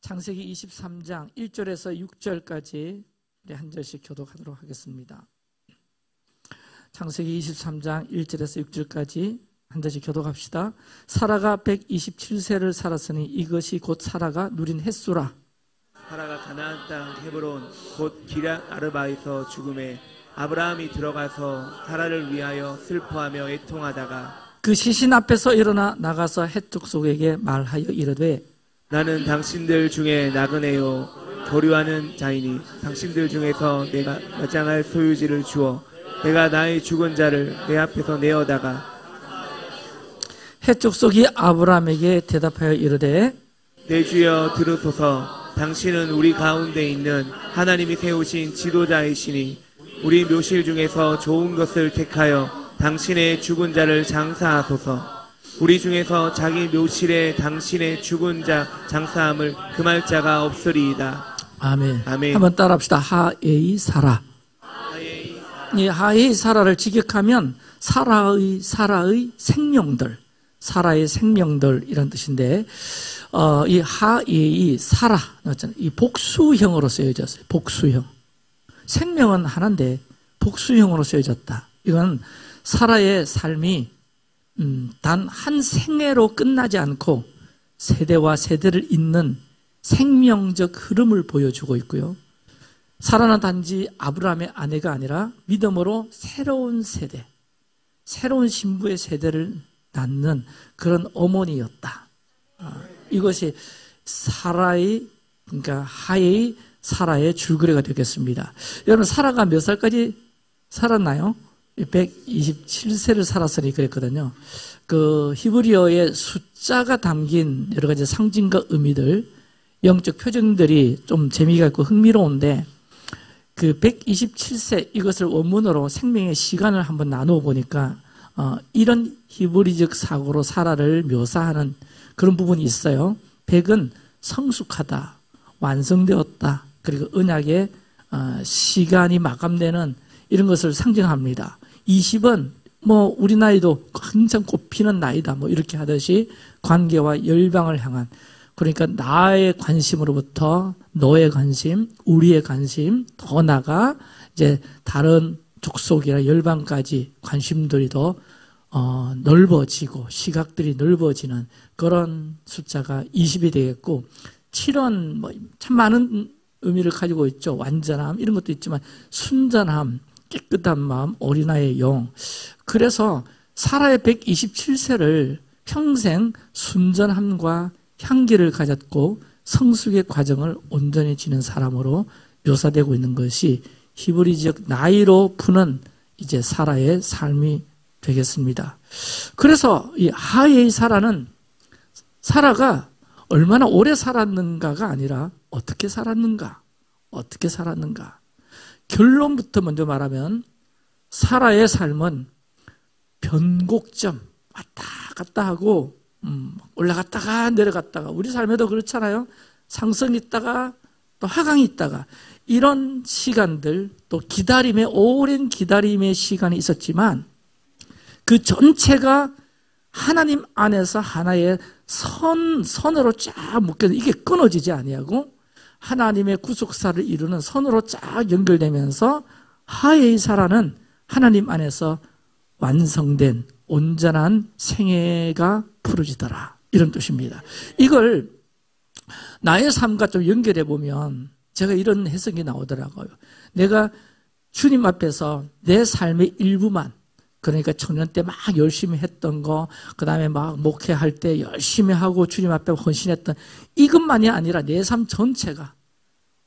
창세기 23장 1절에서 6절까지 한 절씩 교독하도록 하겠습니다. 창세기 23장 1절에서 6절까지 한 절씩 교독합시다. 사라가 127세를 살았으니 이것이 곧 사라가 누린 햇수라. 사라가 가나안 땅 헤브론 곧 기럇 아르바에서 죽음에 아브라함이 들어가서 사라를 위하여 슬퍼하며 애통하다가 그 시신 앞에서 일어나 나가서 헷 족속에게 말하여 이르되 나는 당신들 중에 나그네요 거류하는 자이니 당신들 중에서 내가 마장할 소유지를 주어 내가 나의 죽은 자를 내 앞에서 내어다가 헷 족속이 아브라함에게 대답하여 이르되 내 주여 들으소서 당신은 우리 가운데 있는 하나님이 세우신 지도자이시니 우리 묘실 중에서 좋은 것을 택하여 당신의 죽은 자를 장사하소서. 우리 중에서 자기 묘실에 당신의 죽은 자 장사함을 금할 자가 없으리이다. 아멘. 아멘. 한번 따라합시다. 하에이 사라. 이 하에이 사라를 직역하면 사라의 생명들, 사라의 생명들 이런 뜻인데 이 하에이 사라 이 복수형으로 쓰여졌어요. 복수형. 생명은 하나인데 복수형으로 쓰여졌다. 이건 사라의 삶이 단 한 생애로 끝나지 않고 세대와 세대를 잇는 생명적 흐름을 보여주고 있고요. 사라는 단지 아브라함의 아내가 아니라 믿음으로 새로운 세대, 새로운 신부의 세대를 낳는 그런 어머니였다. 이것이 사라의, 그러니까 하의 사라의 줄거리가 되겠습니다. 여러분, 사라가 몇 살까지 살았나요? 127세를 살았으니 그랬거든요. 그 히브리어의 숫자가 담긴 여러 가지 상징과 의미들, 영적 표정들이 좀 재미가 있고 흥미로운데 그 127세 이것을 원문으로 생명의 시간을 한번 나누어 보니까 이런 히브리적 사고로 사라를 묘사하는 그런 부분이 있어요. 100은 성숙하다, 완성되었다, 그리고 언약의 시간이 마감되는 이런 것을 상징합니다. 20은 뭐 우리 나이도 항상 꽃피는 나이다 뭐 이렇게 하듯이 관계와 열방을 향한, 그러니까 나의 관심으로부터 너의 관심, 우리의 관심, 더 나아가 이제 다른 족속이나 열방까지 관심들이 더 넓어지고 시각들이 넓어지는 그런 숫자가 20이 되겠고, 7은 뭐 참 많은 의미를 가지고 있죠. 완전함 이런 것도 있지만 순전함, 깨끗한 마음, 어린아이의 영. 그래서 사라의 127세를 평생 순전함과 향기를 가졌고 성숙의 과정을 온전히 지닌 사람으로 묘사되고 있는 것이 히브리적 나이로 푸는 이제 사라의 삶이 되겠습니다. 그래서 이 하의 사라는 사라가 얼마나 오래 살았는가가 아니라 어떻게 살았는가. 결론부터 먼저 말하면 사라의 삶은 변곡점, 왔다 갔다 하고 올라갔다가 내려갔다가, 우리 삶에도 그렇잖아요. 상승이 있다가 또 하강이 있다가 이런 시간들, 또 오랜 기다림의 시간이 있었지만 그 전체가 하나님 안에서 하나의 선으로 쫙 묶여서 이게 끊어지지 아니하고 하나님의 구속사를 이루는 선으로 쫙 연결되면서 하의 사라는 하나님 안에서 완성된 온전한 생애가 풀어지더라, 이런 뜻입니다. 이걸 나의 삶과 좀 연결해 보면 제가 이런 해석이 나오더라고요. 내가 주님 앞에서 내 삶의 일부만, 그러니까 청년 때 막 열심히 했던 거, 그 다음에 막 목회할 때 열심히 하고 주님 앞에 헌신했던 이것만이 아니라 내 삶 전체가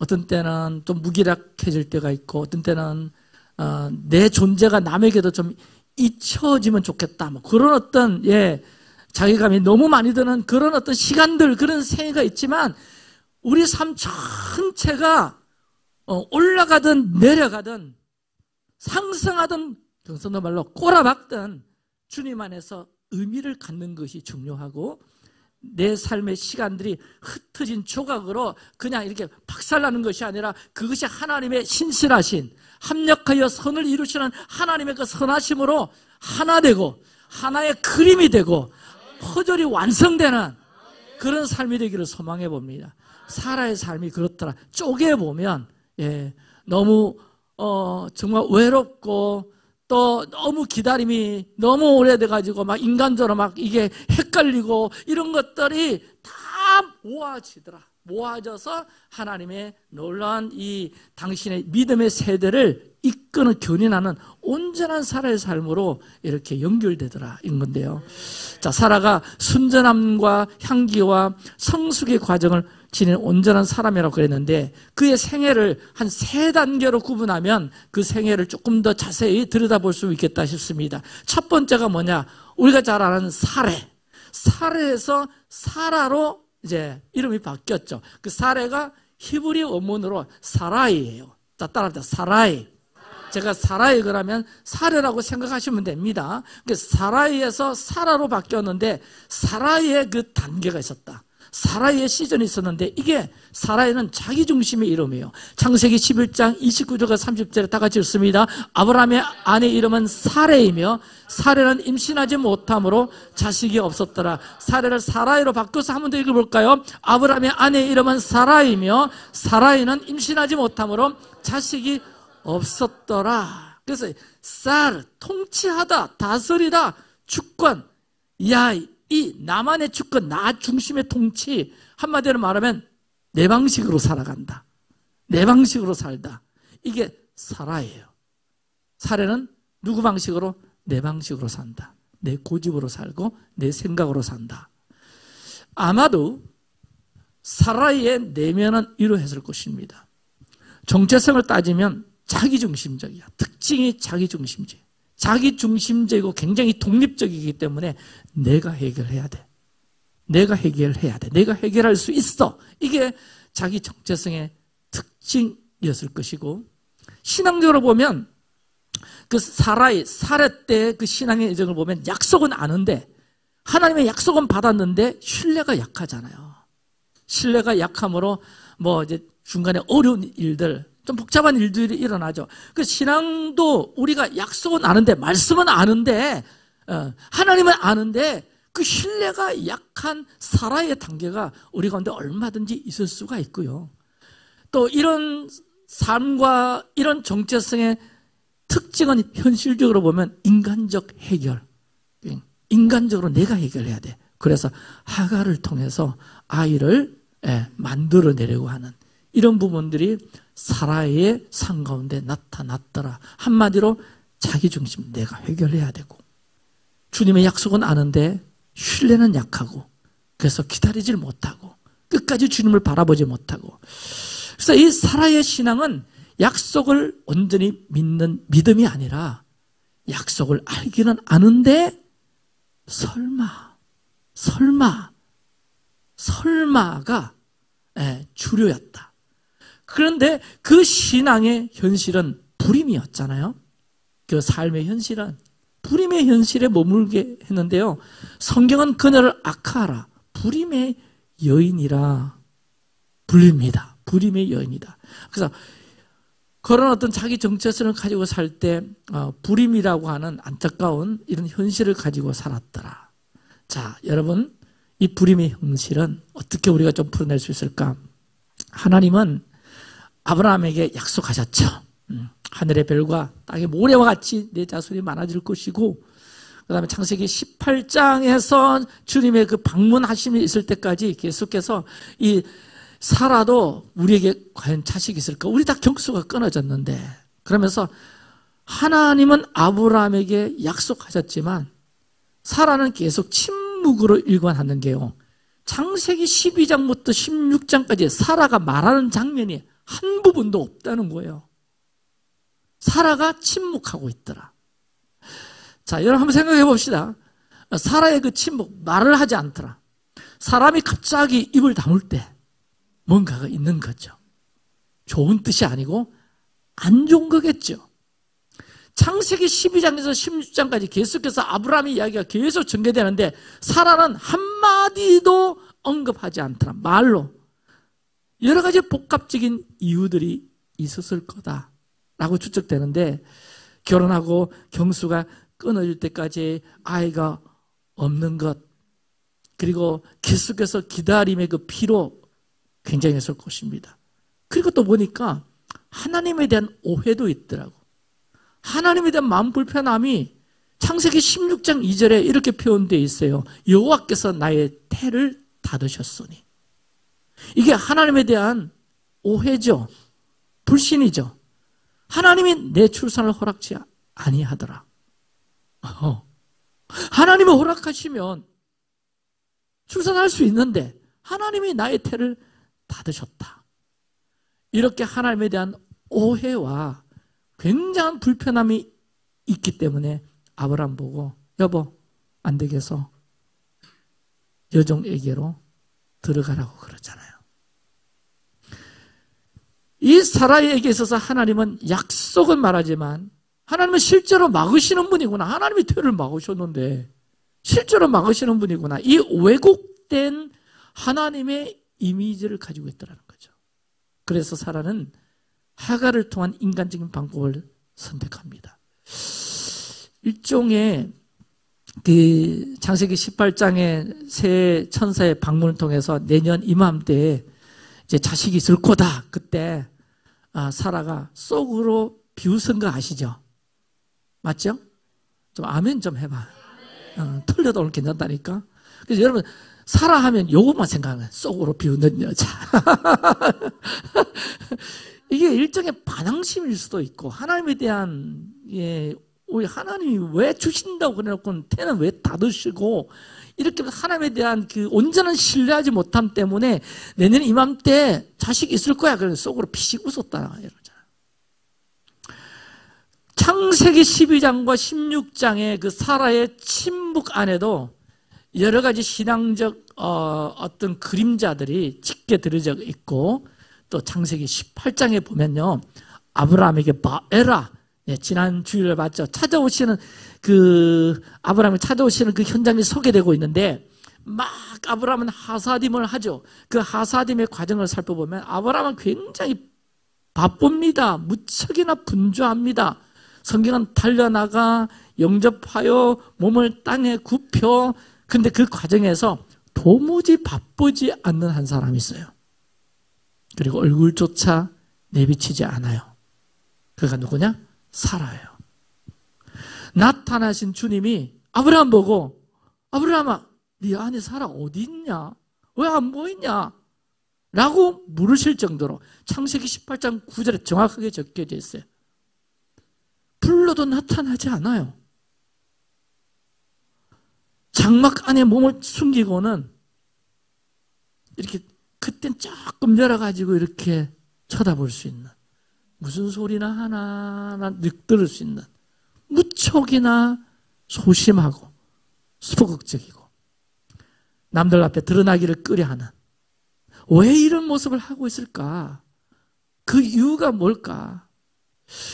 어떤 때는 좀 무기력해질 때가 있고, 어떤 때는 내 존재가 남에게도 좀 잊혀지면 좋겠다, 뭐 그런 어떤 자기감이 너무 많이 드는 그런 어떤 시간들, 그런 생애가 있지만 우리 삶 전체가 올라가든 내려가든 상승하든 경선도 말로 꼬라박든 주님 안에서 의미를 갖는 것이 중요하고, 내 삶의 시간들이 흩어진 조각으로 그냥 이렇게 박살나는 것이 아니라 그것이 하나님의 신실하신, 합력하여 선을 이루시는 하나님의 그 선하심으로 하나 되고 하나의 그림이 되고 퍼즐이 완성되는 그런 삶이 되기를 소망해 봅니다. 사라의 삶이 그렇더라. 쪼개보면, 너무, 정말 외롭고, 또 너무 기다림이 너무 오래돼가지고 막 인간적으로 막 이게 헷갈리고 이런 것들이 다 모아지더라. 모아져서 하나님의 놀라운 이 당신의 믿음의 세대를 이끄는 견인하는 온전한 사라의 삶으로 이렇게 연결되더라 인 건데요. 자, 사라가 순전함과 향기와 성숙의 과정을 지닌 온전한 사람이라고 그랬는데 그의 생애를 한 3단계로 구분하면 그 생애를 조금 더 자세히 들여다볼 수 있겠다 싶습니다. 첫 번째가 뭐냐? 우리가 잘 아는 사레. 사레에서 사라로 이제 이름이 바뀌었죠. 그 사레가 히브리 원문으로 사라이예요. 자, 따라합니다. 사라이. 제가 사라이 그러면 사레라고 생각하시면 됩니다. 그 사라이에서 사라로 바뀌었는데 사라이의 그 단계가 있었다. 사라이의 시즌이 있었는데 이게 사라이는 자기중심의 이름이에요. 창세기 11장 29절과 30절에 다 같이 읽습니다. 아브라함의 아내 이름은 사레이며 사레는 임신하지 못함으로 자식이 없었더라. 사레를 사라이로 바꿔서 한 번 더 읽어볼까요? 아브라함의 아내 이름은 사라이며 사라이는 임신하지 못함으로 자식이 없었더라. 그래서 쌀, 통치하다, 다스리다, 주권, 이 나만의 주권, 나 중심의 통치, 한마디로 말하면 내 방식으로 살아간다. 내 방식으로 살다. 이게 사라예요. 사례는 누구 방식으로? 내 방식으로 산다. 내 고집으로 살고 내 생각으로 산다. 아마도 사라의 내면은 이러했을 것입니다. 정체성을 따지면 자기중심적이야. 특징이 자기중심적. 자기중심적이고 굉장히 독립적이기 때문에 내가 해결해야 돼. 내가 해결해야 돼. 내가 해결할 수 있어. 이게 자기 정체성의 특징이었을 것이고, 신앙적으로 보면 그 사라의 사례 때 그 신앙의 여정을 보면 약속은 아는데 하나님의 약속은 받았는데 신뢰가 약하잖아요. 신뢰가 약함으로 뭐 이제 중간에 어려운 일들, 좀 복잡한 일들이 일어나죠. 그 신앙도 우리가 약속은 아는데, 말씀은 아는데, 하나님은 아는데 그 신뢰가 약한 사라의 단계가 우리 가운데 얼마든지 있을 수가 있고요. 또 이런 삶과 이런 정체성의 특징은 현실적으로 보면 인간적 해결. 인간적으로 내가 해결해야 돼. 그래서 하가를 통해서 아이를 만들어내려고 하는 이런 부분들이 사라의 삶 가운데 나타났더라. 한마디로 자기중심, 내가 해결해야 되고, 주님의 약속은 아는데 신뢰는 약하고, 그래서 기다리질 못하고 끝까지 주님을 바라보지 못하고. 그래서 이 사라의 신앙은 약속을 온전히 믿는 믿음이 아니라 약속을 알기는 아는데 설마가 주류였다. 그런데 그 신앙의 현실은 불임이었잖아요. 그 삶의 현실은 불임의 현실에 머물게 했는데요. 성경은 그녀를 아카라, 불임의 여인이라 불립니다. 불임의 여인이다. 그래서 그런 어떤 자기 정체성을 가지고 살 때 불임이라고 하는 안타까운 이런 현실을 가지고 살았더라. 자, 여러분, 이 불임의 현실은 어떻게 우리가 좀 풀어낼 수 있을까? 하나님은 아브라함에게 약속하셨죠. 하늘의 별과 땅의 모래와 같이 내 자손이 많아질 것이고, 그 다음에 창세기 18장에서 주님의 그 방문하심이 있을 때까지 계속해서 이 사라도 우리에게 과연 자식이 있을까? 우리 다 경수가 끊어졌는데, 그러면서 하나님은 아브라함에게 약속하셨지만 사라는 계속 침묵으로 일관하는 게요. 창세기 12장부터 16장까지 사라가 말하는 장면이 한 부분도 없다는 거예요. 사라가 침묵하고 있더라. 자, 여러분 한번 생각해 봅시다. 사라의 그 침묵, 말을 하지 않더라. 사람이 갑자기 입을 다물 때 뭔가가 있는 거죠. 좋은 뜻이 아니고 안 좋은 거겠죠. 창세기 12장에서 16장까지 계속해서 아브라함의 이야기가 계속 전개되는데 사라는 한마디도 언급하지 않더라. 말로. 여러 가지 복합적인 이유들이 있었을 거다라고 추측되는데, 결혼하고 경수가 끊어질 때까지 아이가 없는 것, 그리고 계속해서 기다림의 그 피로 굉장했을 것입니다. 그리고 또 보니까 하나님에 대한 오해도 있더라고. 하나님에 대한 마음 불편함이 창세기 16장 2절에 이렇게 표현되어 있어요. 여호와께서 나의 태를 닫으셨으니. 이게 하나님에 대한 오해죠. 불신이죠. 하나님이 내 출산을 허락치 아니하더라. 하나님이 허락하시면 출산할 수 있는데 하나님이 나의 태를 닫으셨다. 이렇게 하나님에 대한 오해와 굉장한 불편함이 있기 때문에 아브라함 보고 여보 안 되겠어 여종에게로 들어가라고 그러잖아요. 이 사라에게 있어서 하나님은 약속은 말하지만 하나님은 실제로 막으시는 분이구나. 하나님이 태를 막으셨는데 실제로 막으시는 분이구나. 이 왜곡된 하나님의 이미지를 가지고 있더라는 거죠. 그래서 사라는 하갈을 통한 인간적인 방법을 선택합니다. 일종의 그 창세기 18장의 새 천사의 방문을 통해서 내년 이맘때에 이제 자식이 있을 거다. 그때 사라가 쏙으로 비웃은 거 아시죠? 맞죠? 좀 아멘 좀 해봐. 틀려도 오늘 괜찮다니까. 그래서 여러분 사라 하면 요것만 생각해. 쏙으로 비웃는 여자. 이게 일종의 반항심일 수도 있고 하나님에 대한 우리 하나님이 왜 주신다고 그래놓고 태는 왜 닫으시고 이렇게 하나님에 대한 그 온전한 신뢰하지 못함 때문에 내년 이맘때 자식 있을 거야. 그래서 속으로 피식 웃었다. 이러잖아. 창세기 12장과 16장의 그 사라의 침묵 안에도 여러 가지 신앙적 어떤 그림자들이 짙게 들어져 있고 또 창세기 18장에 보면요. 아브라함에게 바에라 지난 주일에 봤죠. 찾아오시는 아브라함이 찾아오시는 그 현장이 소개되고 있는데 막 아브라함은 하사딤을 하죠. 그 하사딤의 과정을 살펴보면 아브라함은 굉장히 바쁩니다. 무척이나 분주합니다. 성경은 달려나가 영접하여 몸을 땅에 굽혀 근데 그 과정에서 도무지 바쁘지 않는 한 사람이 있어요. 그리고 얼굴조차 내비치지 않아요. 그가 누구냐? 사라예요. 나타나신 주님이 아브라함 보고 아브라함아 네 아내 사라 어디 있냐? 왜 안 보이냐? 라고 물으실 정도로 창세기 18장 9절에 정확하게 적혀져 있어요. 불러도 나타나지 않아요. 장막 안에 몸을 숨기고는 이렇게 그땐 조금 열어가지고 이렇게 쳐다볼 수 있는 무슨 소리나 하나하나 늑들을 수 있는 무척이나 소심하고 소극적이고 남들 앞에 드러나기를 꺼려하는 왜 이런 모습을 하고 있을까? 그 이유가 뭘까?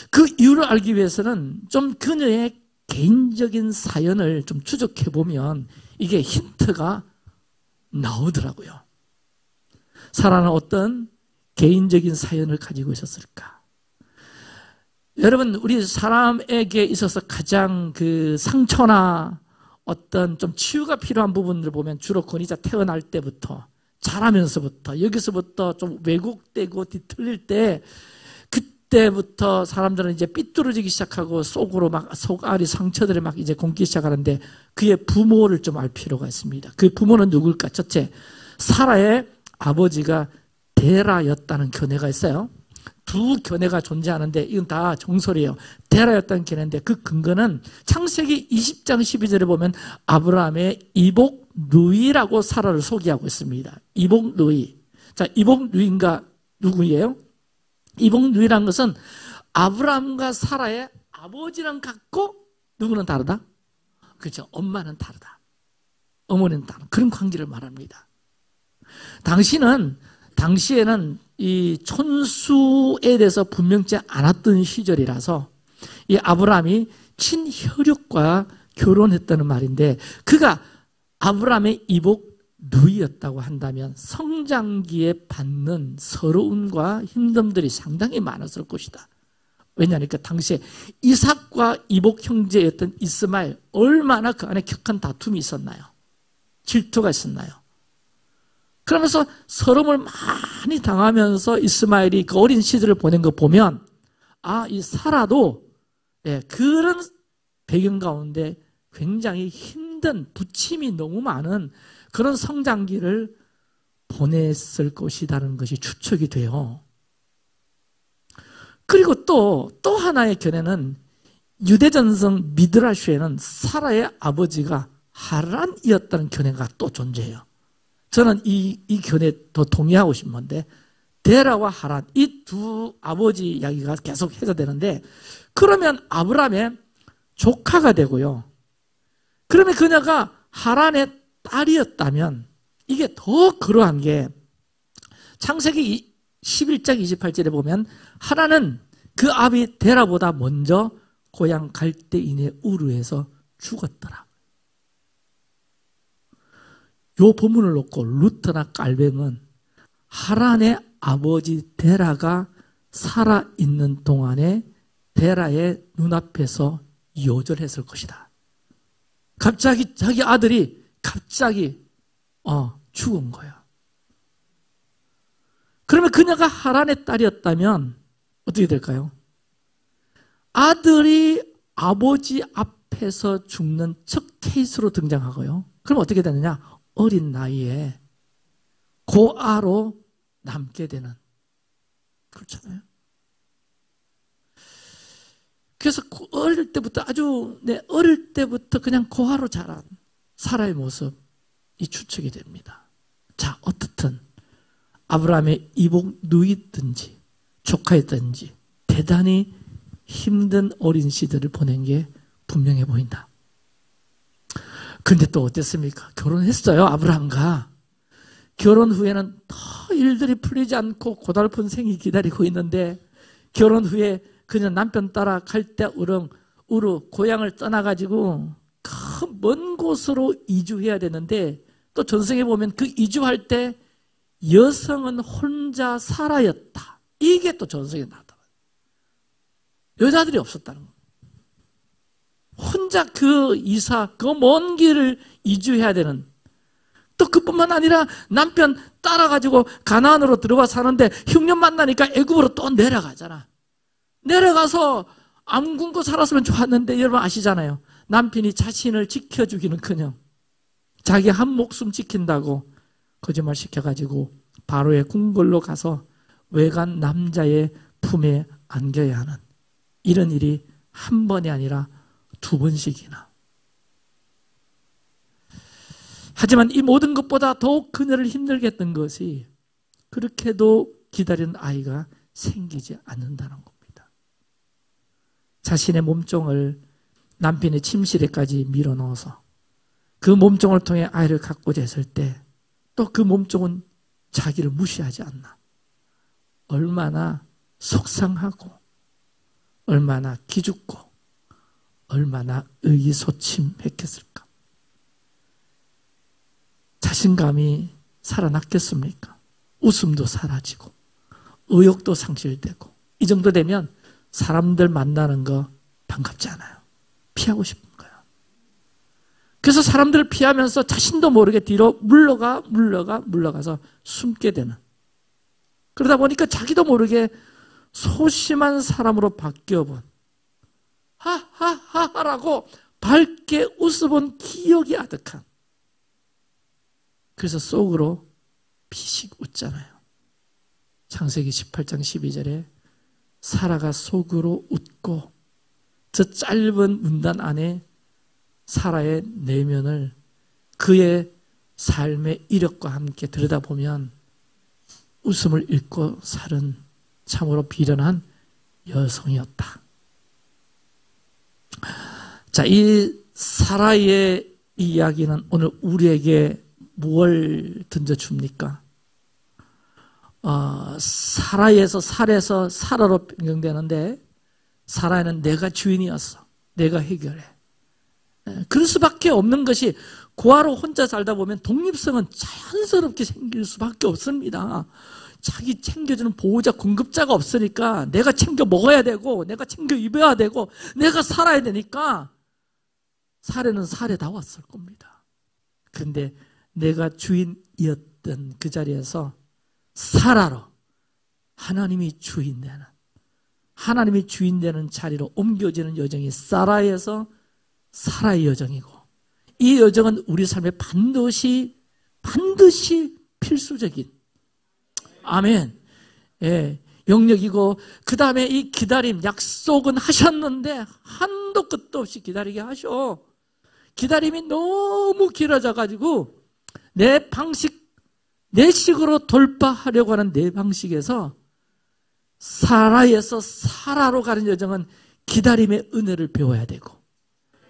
그 이유를 알기 위해서는 좀 그녀의 개인적인 사연을 좀 추적해 보면 이게 힌트가 나오더라고요. 사라는 어떤 개인적인 사연을 가지고 있었을까? 여러분, 우리 사람에게 있어서 가장 그 상처나 어떤 좀 치유가 필요한 부분을 보면 주로 권위자 태어날 때부터 자라면서부터 여기서부터 좀 왜곡되고 뒤틀릴 때 그때부터 사람들은 이제 삐뚤어지기 시작하고 속으로 막 속알이 상처들이 막 이제 곪기 시작하는데 그의 부모를 좀 알 필요가 있습니다. 그 부모는 누굴까? 첫째, 사라의 아버지가 데라였다는 견해가 있어요. 두 견해가 존재하는데 이건 다 정설이에요. 데라였다는 견해인데 그 근거는 창세기 20장 12절에 보면 아브라함의 이복 누이라고 사라를 소개하고 있습니다. 이복 누이. 자, 이복 누이가 누구예요? 이복 누이라는 것은 아브라함과 사라의 아버지랑 같고 누구는 다르다? 그렇죠. 엄마는 다르다. 어머니는 다르다. 그런 관계를 말합니다. 당시에는 이 촌수에 대해서 분명치 않았던 시절이라서 이 아브라함이 친혈육과 결혼했다는 말인데 그가 아브라함의 이복 누이였다고 한다면 성장기에 받는 서러움과 힘듦들이 상당히 많았을 것이다. 왜냐하면 당시에 이삭과 이복 형제였던 이스마엘 얼마나 그 안에 격한 다툼이 있었나요? 질투가 있었나요? 그러면서 서름을 많이 당하면서 이스마엘이 그 어린 시절을 보낸 거 보면 이 사라도 그런 배경 가운데 굉장히 힘든 부침이 너무 많은 그런 성장기를 보냈을 것이라는 것이 추측이 돼요. 그리고 또 하나의 견해는 유대전성 미드라슈에는 사라의 아버지가 하란이었다는 견해가 또 존재해요. 저는 이 견해에 더 동의하고 싶은 건데 데라와 하란 이 두 아버지 이야기가 계속 해석되는데 그러면 아브라함의 조카가 되고요. 그러면 그녀가 하란의 딸이었다면 이게 더 그러한 게 창세기 11장 28절에 보면 하란은 그 아비 데라보다 먼저 고향 갈대인의 우르에서 죽었더라. 요 본문을 놓고 루트나 깔뱅은 하란의 아버지 데라가 살아있는 동안에 데라의 눈앞에서 요절했을 것이다. 갑자기 자기 아들이 죽은 거야. 그러면 그녀가 하란의 딸이었다면 어떻게 될까요? 아들이 아버지 앞에서 죽는 첫 케이스로 등장하고요. 그럼 어떻게 되느냐? 어린 나이에 고아로 남게 되는. 그렇잖아요. 그래서 어릴 때부터 어릴 때부터 그냥 고아로 자란 사라의 모습이 추측이 됩니다. 자, 어떻든 아브라함의 이복 누이든지 조카였든지 대단히 힘든 어린 시절을 보낸 게 분명해 보인다. 근데 또 어땠습니까? 결혼했어요, 아브라함과. 결혼 후에는 더 일들이 풀리지 않고 고달픈 생이 기다리고 있는데 결혼 후에 그냥 남편 따라 갈대 우르 고향을 떠나가지고 큰 먼 곳으로 이주해야 되는데 또 전성에 보면 그 이주할 때 여성은 혼자 살아였다. 이게 또 전성에 나왔다. 여자들이 없었다는 거예요. 혼자 그 먼 길을 이주해야 되는. 또 그뿐만 아니라 남편 따라가지고 가나안으로 들어와 사는데 흉년 만나니까 애굽으로 또 내려가잖아. 내려가서 안 굶고 살았으면 좋았는데 여러분 아시잖아요. 남편이 자신을 지켜주기는커녕 자기 한 목숨 지킨다고 거짓말 시켜가지고 바로의 궁궐로 가서 외간 남자의 품에 안겨야 하는 이런 일이 한 번이 아니라 두 번씩이나. 하지만 이 모든 것보다 더욱 그녀를 힘들게 했던 것이 그렇게도 기다리는 아이가 생기지 않는다는 겁니다. 자신의 몸종을 남편의 침실에까지 밀어넣어서 그 몸종을 통해 아이를 갖고자 했을 때 또 그 몸종은 자기를 무시하지 않나. 얼마나 속상하고 얼마나 기죽고 얼마나 의기소침했겠을까. 자신감이 살아났겠습니까? 웃음도 사라지고 의욕도 상실되고 이 정도 되면 사람들 만나는 거 반갑지 않아요. 피하고 싶은 거예요. 그래서 사람들을 피하면서 자신도 모르게 뒤로 물러가서 숨게 되는. 그러다 보니까 자기도 모르게 소심한 사람으로 바뀌어본 하하하라고 밝게 웃어본 기억이 아득한. 그래서 속으로 피식 웃잖아요. 창세기 18장 12절에 사라가 속으로 웃고 저 짧은 문단 안에 사라의 내면을 그의 삶의 이력과 함께 들여다보면 웃음을 잃고 살은 참으로 비련한 여성이었다. 자, 이 사라의 이야기는 오늘 우리에게 무엇을 던져줍니까? 사라에서 살에서 사라로 변경되는데 사라는 내가 주인이었어. 내가 해결해. 그럴 수밖에 없는 것이 고아로 혼자 살다 보면 독립성은 자연스럽게 생길 수밖에 없습니다. 자기 챙겨주는 보호자, 공급자가 없으니까 내가 챙겨 먹어야 되고 내가 챙겨 입어야 되고 내가 살아야 되니까 사례는 사례다웠을 겁니다. 그런데 내가 주인이었던 그 자리에서 사라로 하나님이 주인 되는 자리로 옮겨지는 여정이 사라에서 사라의 여정이고, 이 여정은 우리 삶에 반드시 필수적인, 아멘, 예, 영역이고, 그 다음에 이 기다림, 약속은 하셨는데 한도 끝도 없이 기다리게 하셔. 기다림이 너무 길어져가지고 내 식으로 돌파하려고 하는 내 방식에서 사라에서 사라로 가는 여정은 기다림의 은혜를 배워야 되고,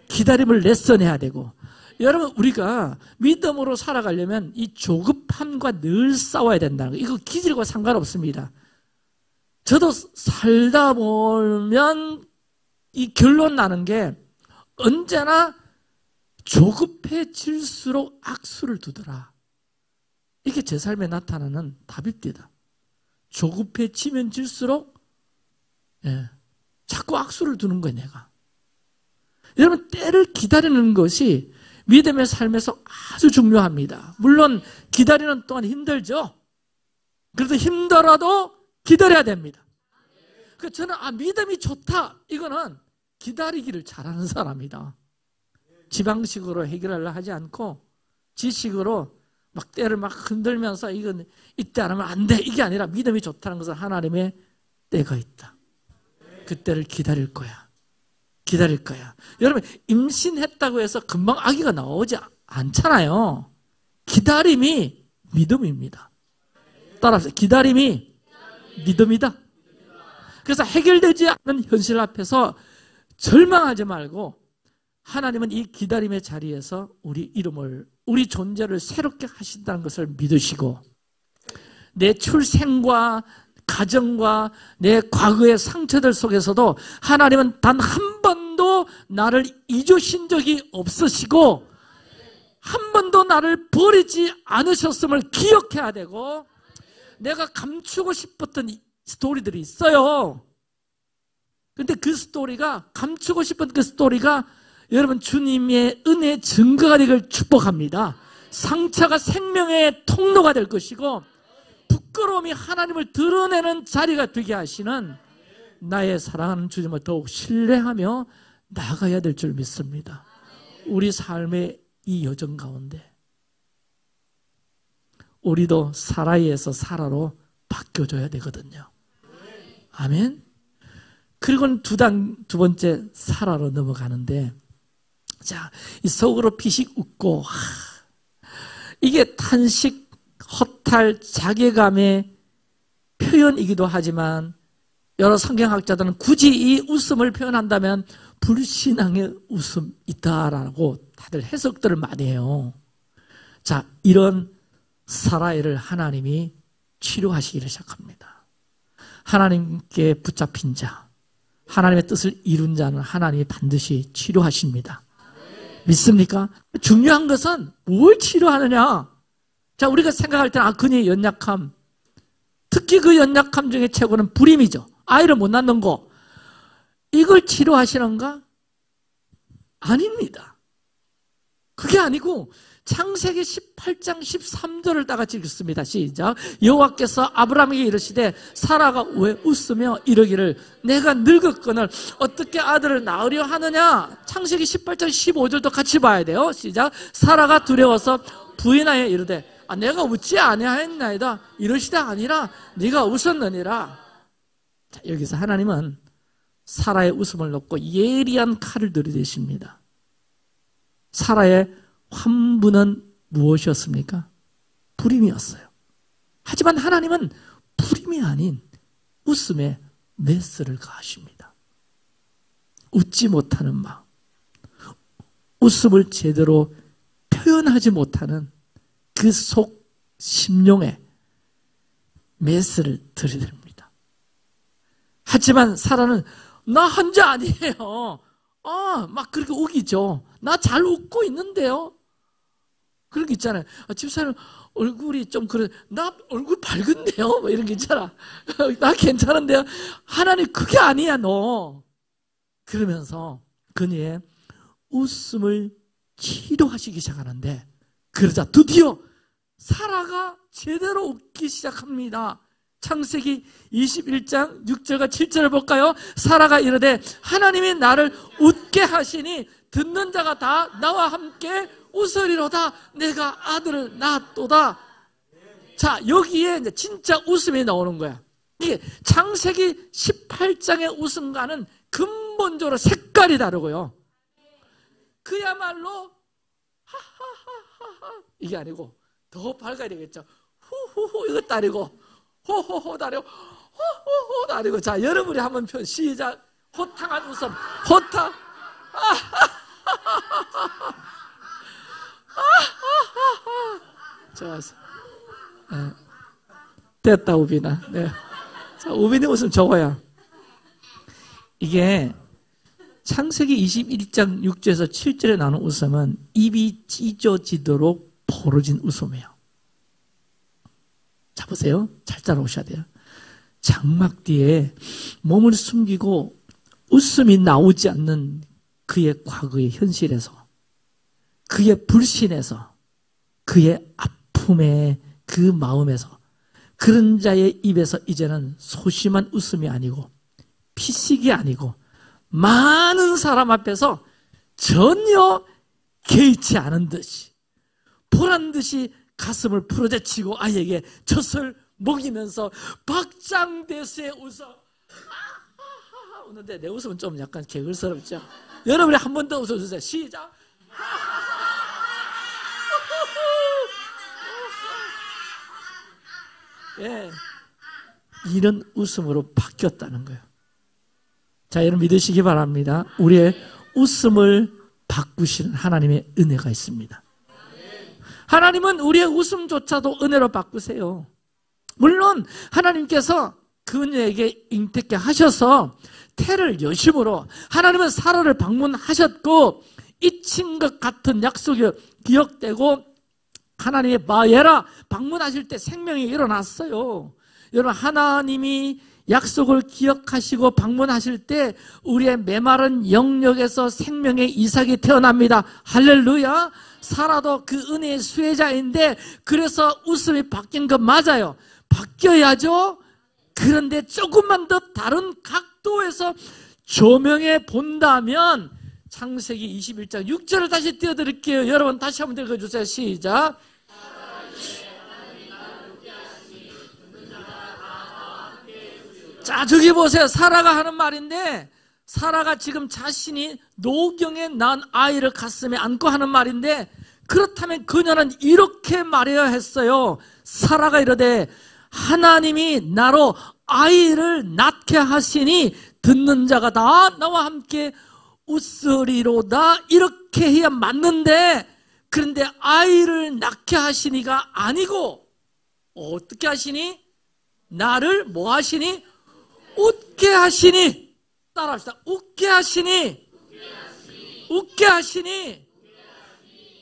기다림을 레슨해야 되고, 여러분, 우리가 믿음으로 살아가려면 이 조급함과 늘 싸워야 된다는 거, 이거 기질과 상관없습니다. 저도 살다 보면 이 결론 나는 게 언제나 조급해질수록 악수를 두더라. 이게 제 삶에 나타나는 답입니다. 조급해지면 질수록 자꾸 악수를 두는 거예요, 내가. 여러분, 때를 기다리는 것이 믿음의 삶에서 아주 중요합니다. 물론 기다리는 동안 힘들죠. 그래도 힘들어도 기다려야 됩니다. 저는 믿음이 좋다, 이거는 기다리기를 잘하는 사람이다. 지방식으로 해결하려 하지 않고 지식으로 막 때를 막 흔들면서 이건 이때 안 하면 안 돼, 이게 아니라 믿음이 좋다는 것은 하나님의 때가 있다. 그 때를 기다릴 거야. 여러분, 임신했다고 해서 금방 아기가 나오지 않잖아요. 기다림이 믿음입니다. 따라서 기다림이 믿음이다. 그래서 해결되지 않는 현실 앞에서 절망하지 말고, 하나님은 이 기다림의 자리에서 우리 존재를 새롭게 하신다는 것을 믿으시고, 내 출생과 가정과 내 과거의 상처들 속에서도 하나님은 단 한 번도 나를 잊으신 적이 없으시고, 한 번도 나를 버리지 않으셨음을 기억해야 되고, 내가 감추고 싶었던 스토리들이 있어요. 근데 그 스토리가, 감추고 싶은 그 스토리가 여러분 주님의 은혜의 증거가 되길 축복합니다. 상처가 생명의 통로가 될 것이고, 부끄러움이 하나님을 드러내는 자리가 되게 하시는 나의 사랑하는 주님을 더욱 신뢰하며 나아가야 될 줄 믿습니다. 우리 삶의 이 여정 가운데 우리도 사라이에서 사라로 바뀌어줘야 되거든요. 아멘. 그리고는 두 번째 사라로 넘어가는데, 자, 이 속으로 피식 웃고, 이게 탄식, 허탈, 자괴감의 표현이기도 하지만, 여러 성경학자들은 굳이 이 웃음을 표현한다면 불신앙의 웃음이다라고 다들 해석들을 많이 해요. 자, 이런 사라이를 하나님이 치료하시기를 시작합니다. 하나님께 붙잡힌 자, 하나님의 뜻을 이룬 자는 하나님이 반드시 치료하십니다. 믿습니까? 중요한 것은 뭘 치료하느냐? 자, 우리가 생각할 때는 그녀의 연약함, 특히 그 연약함 중에 최고는 불임이죠. 아이를 못 낳는 거. 이걸 치료하시는가? 아닙니다. 그게 아니고 창세기 18장 13절을 다 같이 읽습니다. 시작. 여호와께서 아브라함에게 이르시되 사라가 왜 웃으며 이러기를 내가 늙었거늘 어떻게 아들을 낳으려 하느냐. 창세기 18장 15절도 같이 봐야 돼요. 시작. 사라가 두려워서 부인하여 이르되 내가 웃지 아니하였나이다. 이러시되 아니라 네가 웃었느니라. 자, 여기서 하나님은 사라의 웃음을 놓고 예리한 칼을 들이대십니다. 사라의 환부는 무엇이었습니까? 불임이었어요. 하지만 하나님은 불임이 아닌 웃음에 메스를 가하십니다. 웃지 못하는 마음, 웃음을 제대로 표현하지 못하는 그 속 심령에 메스를 들이댑니다. 하지만 사라는 나 혼자 아니에요. 막 그렇게 우기죠. 나 잘 웃고 있는데요. 그런 게 있잖아요. 집사님 얼굴이 좀 그래. 나 얼굴 밝은데요. 뭐 이런 게 있잖아. 나 괜찮은데요. 하나님 그게 아니야 너. 그러면서 그녀의 웃음을 치료하시기 시작하는데 그러자 드디어 사라가 제대로 웃기 시작합니다. 창세기 21장 6절과 7절을 볼까요? 사라가 이르되 하나님이 나를 웃게 하시니 듣는 자가 다 나와 함께 웃으리로다. 내가 아들을 낳았도다. 자, 여기에 이제 진짜 웃음이 나오는 거야. 이게 창세기 18장의 웃음과는 근본적으로 색깔이 다르고요. 그야말로 하하하하 이게 아니고 더 밝아야 되겠죠. 후후후 이것도 아니고 호호호도 아니고 호호호도 아니고. 자, 여러분이 한번 시작. 호탕한 웃음. 호탕. 좋았어. 됐다 우빈아. 네. 자, 우빈이 웃음 저거야. 이게 창세기 21장 6절에서 7절에 나오는 웃음은 입이 찢어지도록 벌어진 웃음이에요. 자, 보세요. 잘 따라오셔야 돼요. 장막 뒤에 몸을 숨기고 웃음이 나오지 않는 그의 과거의 현실에서, 그의 불신에서, 그의 아픔의 그 마음에서, 그런 자의 입에서 이제는 소심한 웃음이 아니고 피식이 아니고 많은 사람 앞에서 전혀 개의치 않은 듯이 보란 듯이 가슴을 풀어제치고 아이에게 젖을 먹이면서 박장대소에 웃어 웃는데, 내 웃음은 좀 약간 개글스럽죠? 여러분이 한 번 더 웃어주세요. 시작. 예, 이런 웃음으로 바뀌었다는 거예요. 자, 여러분 믿으시기 바랍니다. 우리의 웃음을 바꾸시는 하나님의 은혜가 있습니다. 하나님은 우리의 웃음조차도 은혜로 바꾸세요. 물론 하나님께서 그녀에게 잉태케 하셔서 태를 여심으로 하나님은 사라를 방문하셨고 잊힌 것 같은 약속이 기억되고 하나님의 마예라 방문하실 때 생명이 일어났어요. 여러분, 하나님이 약속을 기억하시고 방문하실 때 우리의 메마른 영역에서 생명의 이삭이 태어납니다. 할렐루야. 사라도 그 은혜의 수혜자인데 그래서 웃음이 바뀐 것 맞아요. 바뀌어야죠. 그런데 조금만 더 다른 각도에서 조명해 본다면 창세기 21장 6절을 다시 띄워드릴게요. 여러분 다시 한번 읽어주세요. 시작. 자, 저기 보세요. 사라가 하는 말인데, 사라가 지금 자신이 노경에 낳은 아이를 가슴에 안고 하는 말인데, 그렇다면 그녀는 이렇게 말해야 했어요. 사라가 이르되 하나님이 나로 아이를 낳게 하시니 듣는 자가 다 나와 함께 웃으리로다. 이렇게 해야 맞는데, 그런데 아이를 낳게 하시니가 아니고 어떻게 하시니? 나를 뭐 하시니? 웃게 하시니. 따라합시다. 웃게 하시니. 웃게 하시니.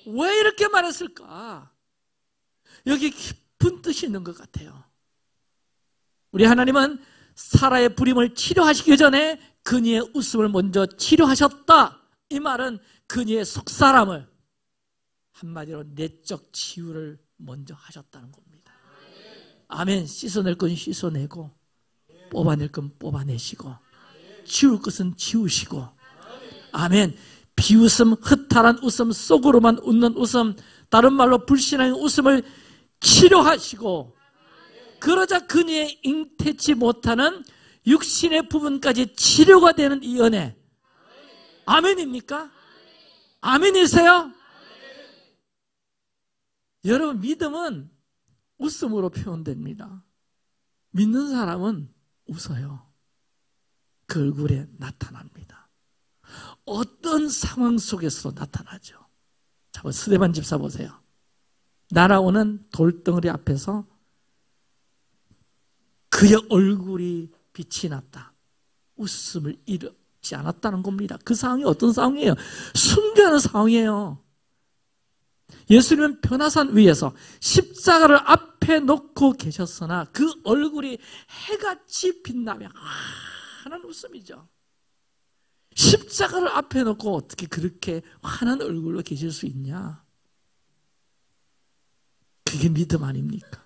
왜 이렇게 말했을까? 여기 깊은 뜻이 있는 것 같아요. 우리 하나님은 사라의 불임을 치료하시기 전에 그녀의 웃음을 먼저 치료하셨다. 이 말은 그녀의 속사람을, 한마디로 내적 치유를 먼저 하셨다는 겁니다. 아멘. 씻어낼 건 씻어내고 뽑아낼 건 뽑아내시고 치울 것은 치우시고, 아멘. 비웃음, 허탈한 웃음, 속으로만 웃는 웃음, 다른 말로 불신앙의 웃음을 치료하시고, 그러자 그녀의 잉태치 못하는 육신의 부분까지 치료가 되는 이 은혜. 아멘입니까? 아멘이세요? 여러분, 믿음은 웃음으로 표현됩니다. 믿는 사람은 웃어요. 그 얼굴에 나타납니다. 어떤 상황 속에서도 나타나죠. 자, 스데반 집사 보세요. 날아오는 돌덩어리 앞에서 그의 얼굴이 빛이 났다. 웃음을 잃지 않았다는 겁니다. 그 상황이 어떤 상황이에요? 순교하는 상황이에요. 예수님은 변화산 위에서 십자가를 앞에 놓고 계셨으나 그 얼굴이 해같이 빛나며 환한 웃음이죠. 십자가를 앞에 놓고 어떻게 그렇게 환한 얼굴로 계실 수 있냐? 그게 믿음 아닙니까?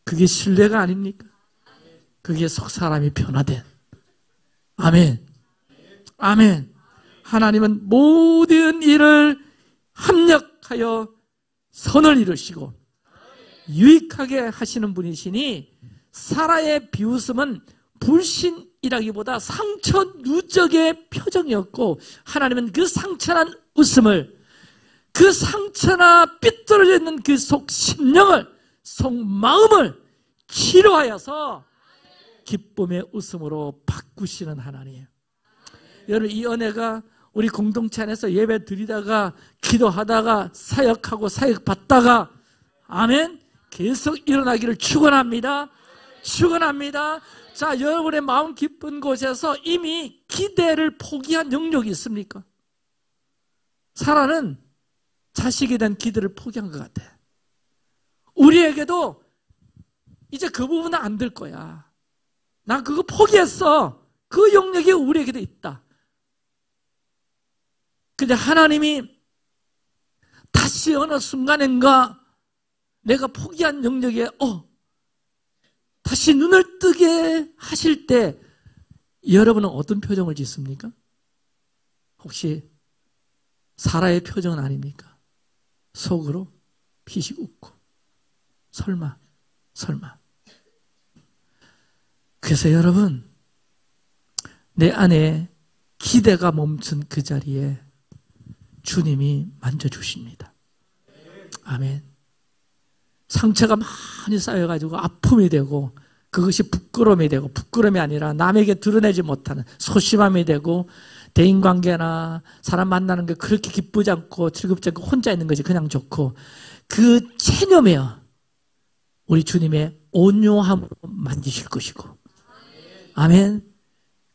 그게 신뢰가 아닙니까? 그게 속 사람이 변화된. 아멘. 아멘. 하나님은 모든 일을 합력하여 선을 이루시고 유익하게 하시는 분이시니 사라의 비웃음은 불신이라기보다 상처 누적의 표정이었고 하나님은 그 상처난 웃음을 그 상처나 삐뚤어져 있는 그 속 심령을 속 마음을 치료하여서 기쁨의 웃음으로 바꾸시는 하나님. 여러분 이 은혜가 우리 공동체 안에서 예배 드리다가 기도하다가 사역하고 사역 받다가 아멘 계속 일어나기를 축원합니다. 축원합니다. 자, 여러분의 마음 깊은 곳에서 이미 기대를 포기한 영역이 있습니까? 사라는 자식에 대한 기대를 포기한 것 같아. 우리에게도 이제 그 부분은 안 될 거야. 난 그거 포기했어. 그 영역이 우리에게도 있다. 근데 하나님이 다시 어느 순간인가 내가 포기한 영역에 다시 눈을 뜨게 하실 때 여러분은 어떤 표정을 짓습니까? 혹시 사라의 표정은 아닙니까? 속으로 피식 웃고 설마. 그래서 여러분 내 안에 기대가 멈춘 그 자리에 주님이 만져주십니다. 아멘. 상처가 많이 쌓여가지고 아픔이 되고 그것이 부끄러움이 되고 부끄러움이 아니라 남에게 드러내지 못하는 소심함이 되고 대인관계나 사람 만나는 게 그렇게 기쁘지 않고 즐겁지 않고 혼자 있는 것이 그냥 좋고 그 체념이요 우리 주님의 온유함으로 만지실 것이고 아멘.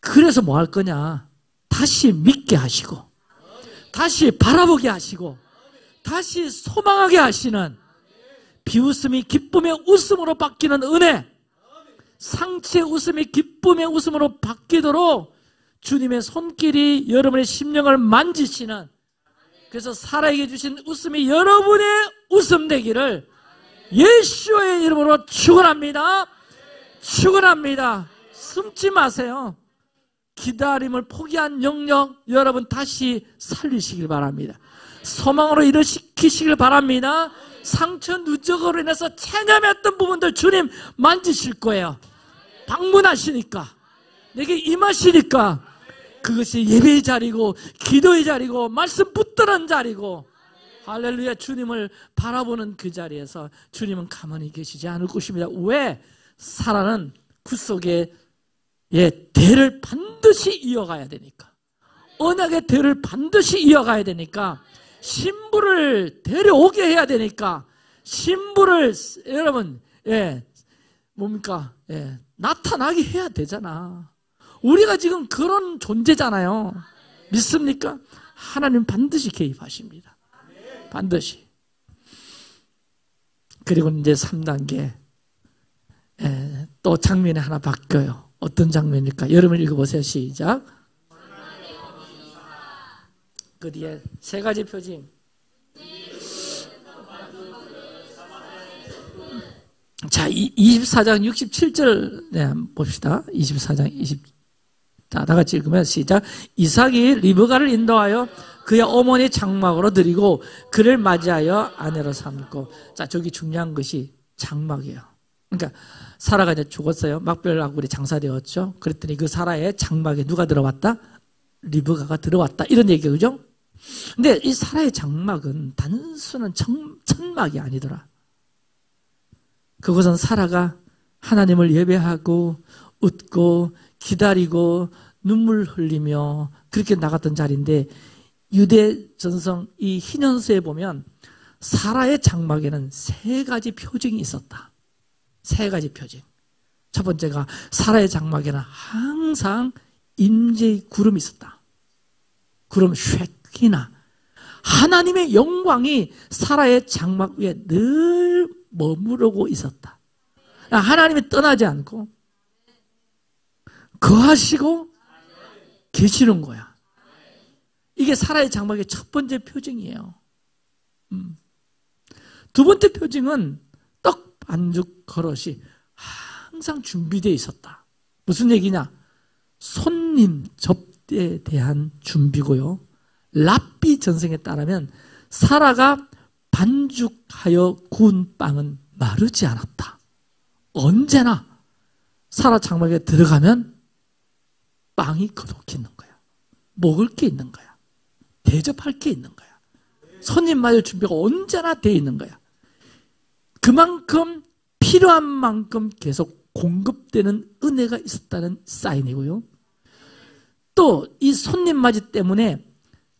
그래서 뭐 할 거냐 다시 믿게 하시고 다시 바라보게 하시고 다시 소망하게 하시는 비웃음이 기쁨의 웃음으로 바뀌는 은혜 상처의 웃음이 기쁨의 웃음으로 바뀌도록 주님의 손길이 여러분의 심령을 만지시는 그래서 사라에게 주신 웃음이 여러분의 웃음 되기를 예수의 이름으로 축원합니다. 축원합니다. 숨지 마세요. 기다림을 포기한 영역 여러분 다시 살리시길 바랍니다. 소망으로 일으키시길 바랍니다. 상처 누적으로 인해서 체념했던 부분들 주님 만지실 거예요. 방문하시니까 내게 임하시니까 그것이 예배의 자리고 기도의 자리고 말씀 붙드는 자리고 할렐루야 주님을 바라보는 그 자리에서 주님은 가만히 계시지 않을 것입니다. 왜? 사라는 그 속에 대를 반드시 이어가야 되니까 언약의 대를 반드시 이어가야 되니까 신부를 데려오게 해야 되니까 신부를 여러분 뭡니까? 나타나게 해야 되잖아. 우리가 지금 그런 존재잖아요. 믿습니까? 하나님 반드시 개입하십니다. 반드시. 그리고 이제 3단계 또 장면이 하나 바뀌어요. 어떤 장면일까? 여러분 읽어보세요. 시작. 그 뒤에 세 가지 표징. 자, 24장 67절 봅시다. 24장 20. 자, 다 같이 읽으면 시작. 이삭이 리브가를 인도하여 그의 어머니 장막으로 드리고 그를 맞이하여 아내로 삼고. 자, 저기 중요한 것이 장막이에요. 그러니까 사라가 이제 죽었어요. 막별하고 장사되었죠. 그랬더니 그 사라의 장막에 누가 들어왔다? 리브가가 들어왔다. 이런 얘기죠. 그죠? 근데 이 사라의 장막은 단순한 천막이 아니더라. 그것은 사라가 하나님을 예배하고 웃고 기다리고 눈물 흘리며 그렇게 나갔던 자리인데 유대 전성 이 희년서에 보면 사라의 장막에는 세 가지 표징이 있었다. 세 가지 표징. 첫 번째가 사라의 장막에는 항상 임재의 구름이 있었다. 구름 쉐키나 하나님의 영광이 사라의 장막 위에 늘 머무르고 있었다. 하나님이 떠나지 않고 거하시고 계시는 거야. 이게 사라의 장막의 첫 번째 표징이에요. 두 번째 표징은 떡 반죽 그릇이 항상 준비되어 있었다. 무슨 얘기냐? 손님 접대에 대한 준비고요. 랍비 전생에 따르면 사라가 반죽하여 구운 빵은 마르지 않았다. 언제나 사라 장막에 들어가면 빵이 거독히 있는 거야. 먹을 게 있는 거야. 대접할 게 있는 거야. 손님 맞을 준비가 언제나 돼 있는 거야. 그만큼 필요한 만큼 계속 공급되는 은혜가 있었다는 사인이고요. 또 이 손님 맞이 때문에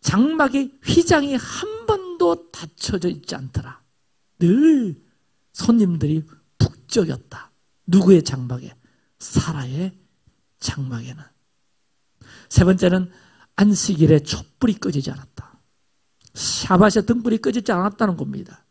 장막의 휘장이 한 번도 닫혀져 있지 않더라. 늘 손님들이 북적였다. 누구의 장막에? 사라의 장막에는. 세 번째는 안식일에 촛불이 꺼지지 않았다. 샤밧에 등불이 꺼지지 않았다는 겁니다.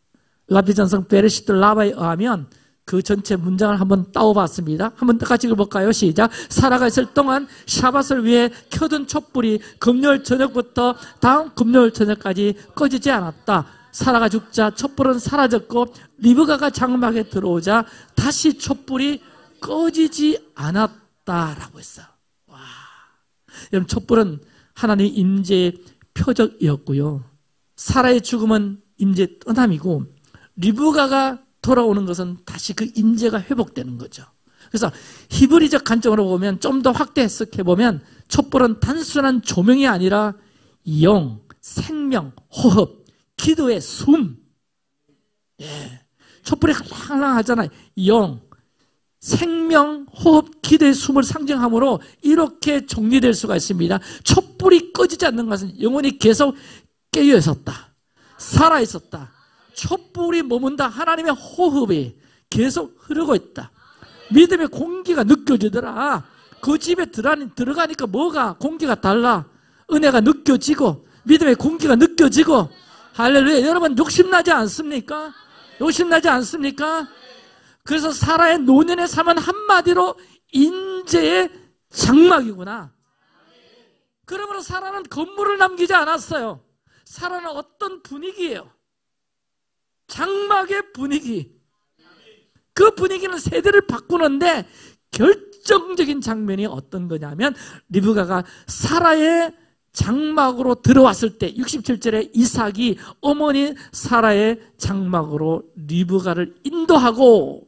랍비 전성 베레시트 라바에 의하면 그 전체 문장을 한번 따와봤습니다. 한번 같이 읽어볼까요? 시작. 사라가 있을 동안 샤밧을 위해 켜둔 촛불이 금요일 저녁부터 다음 금요일 저녁까지 꺼지지 않았다. 사라가 죽자 촛불은 사라졌고 리브가가 장막에 들어오자 다시 촛불이 꺼지지 않았다라고 했어요. 와, 여러분 촛불은 하나님 임재의 표적이었고요. 사라의 죽음은 임재의 떠남이고 리브가가 돌아오는 것은 다시 그 임재가 회복되는 거죠. 그래서 히브리적 관점으로 보면 좀 더 확대 해석해 보면 촛불은 단순한 조명이 아니라 영, 생명, 호흡, 기도의 숨. 예. 촛불이 할랑할랑하잖아요. 영, 생명, 호흡, 기도의 숨을 상징하므로 이렇게 정리될 수가 있습니다. 촛불이 꺼지지 않는 것은 영혼이 계속 깨어 있었다. 살아 있었다. 촛불이 머문다. 하나님의 호흡이 계속 흐르고 있다. 믿음의 공기가 느껴지더라. 그 집에 들어가니까 뭐가 공기가 달라. 은혜가 느껴지고 믿음의 공기가 느껴지고. 할렐루야. 여러분 욕심나지 않습니까? 욕심나지 않습니까? 그래서 사라의 노년의 삶은 한마디로 인재의 장막이구나. 그러므로 사라는 건물을 남기지 않았어요. 사라는 어떤 분위기예요? 장막의 분위기. 그 분위기는 세대를 바꾸는데 결정적인 장면이 어떤 거냐면 리브가가 사라의 장막으로 들어왔을 때 67절에 이삭이 어머니 사라의 장막으로 리브가를 인도하고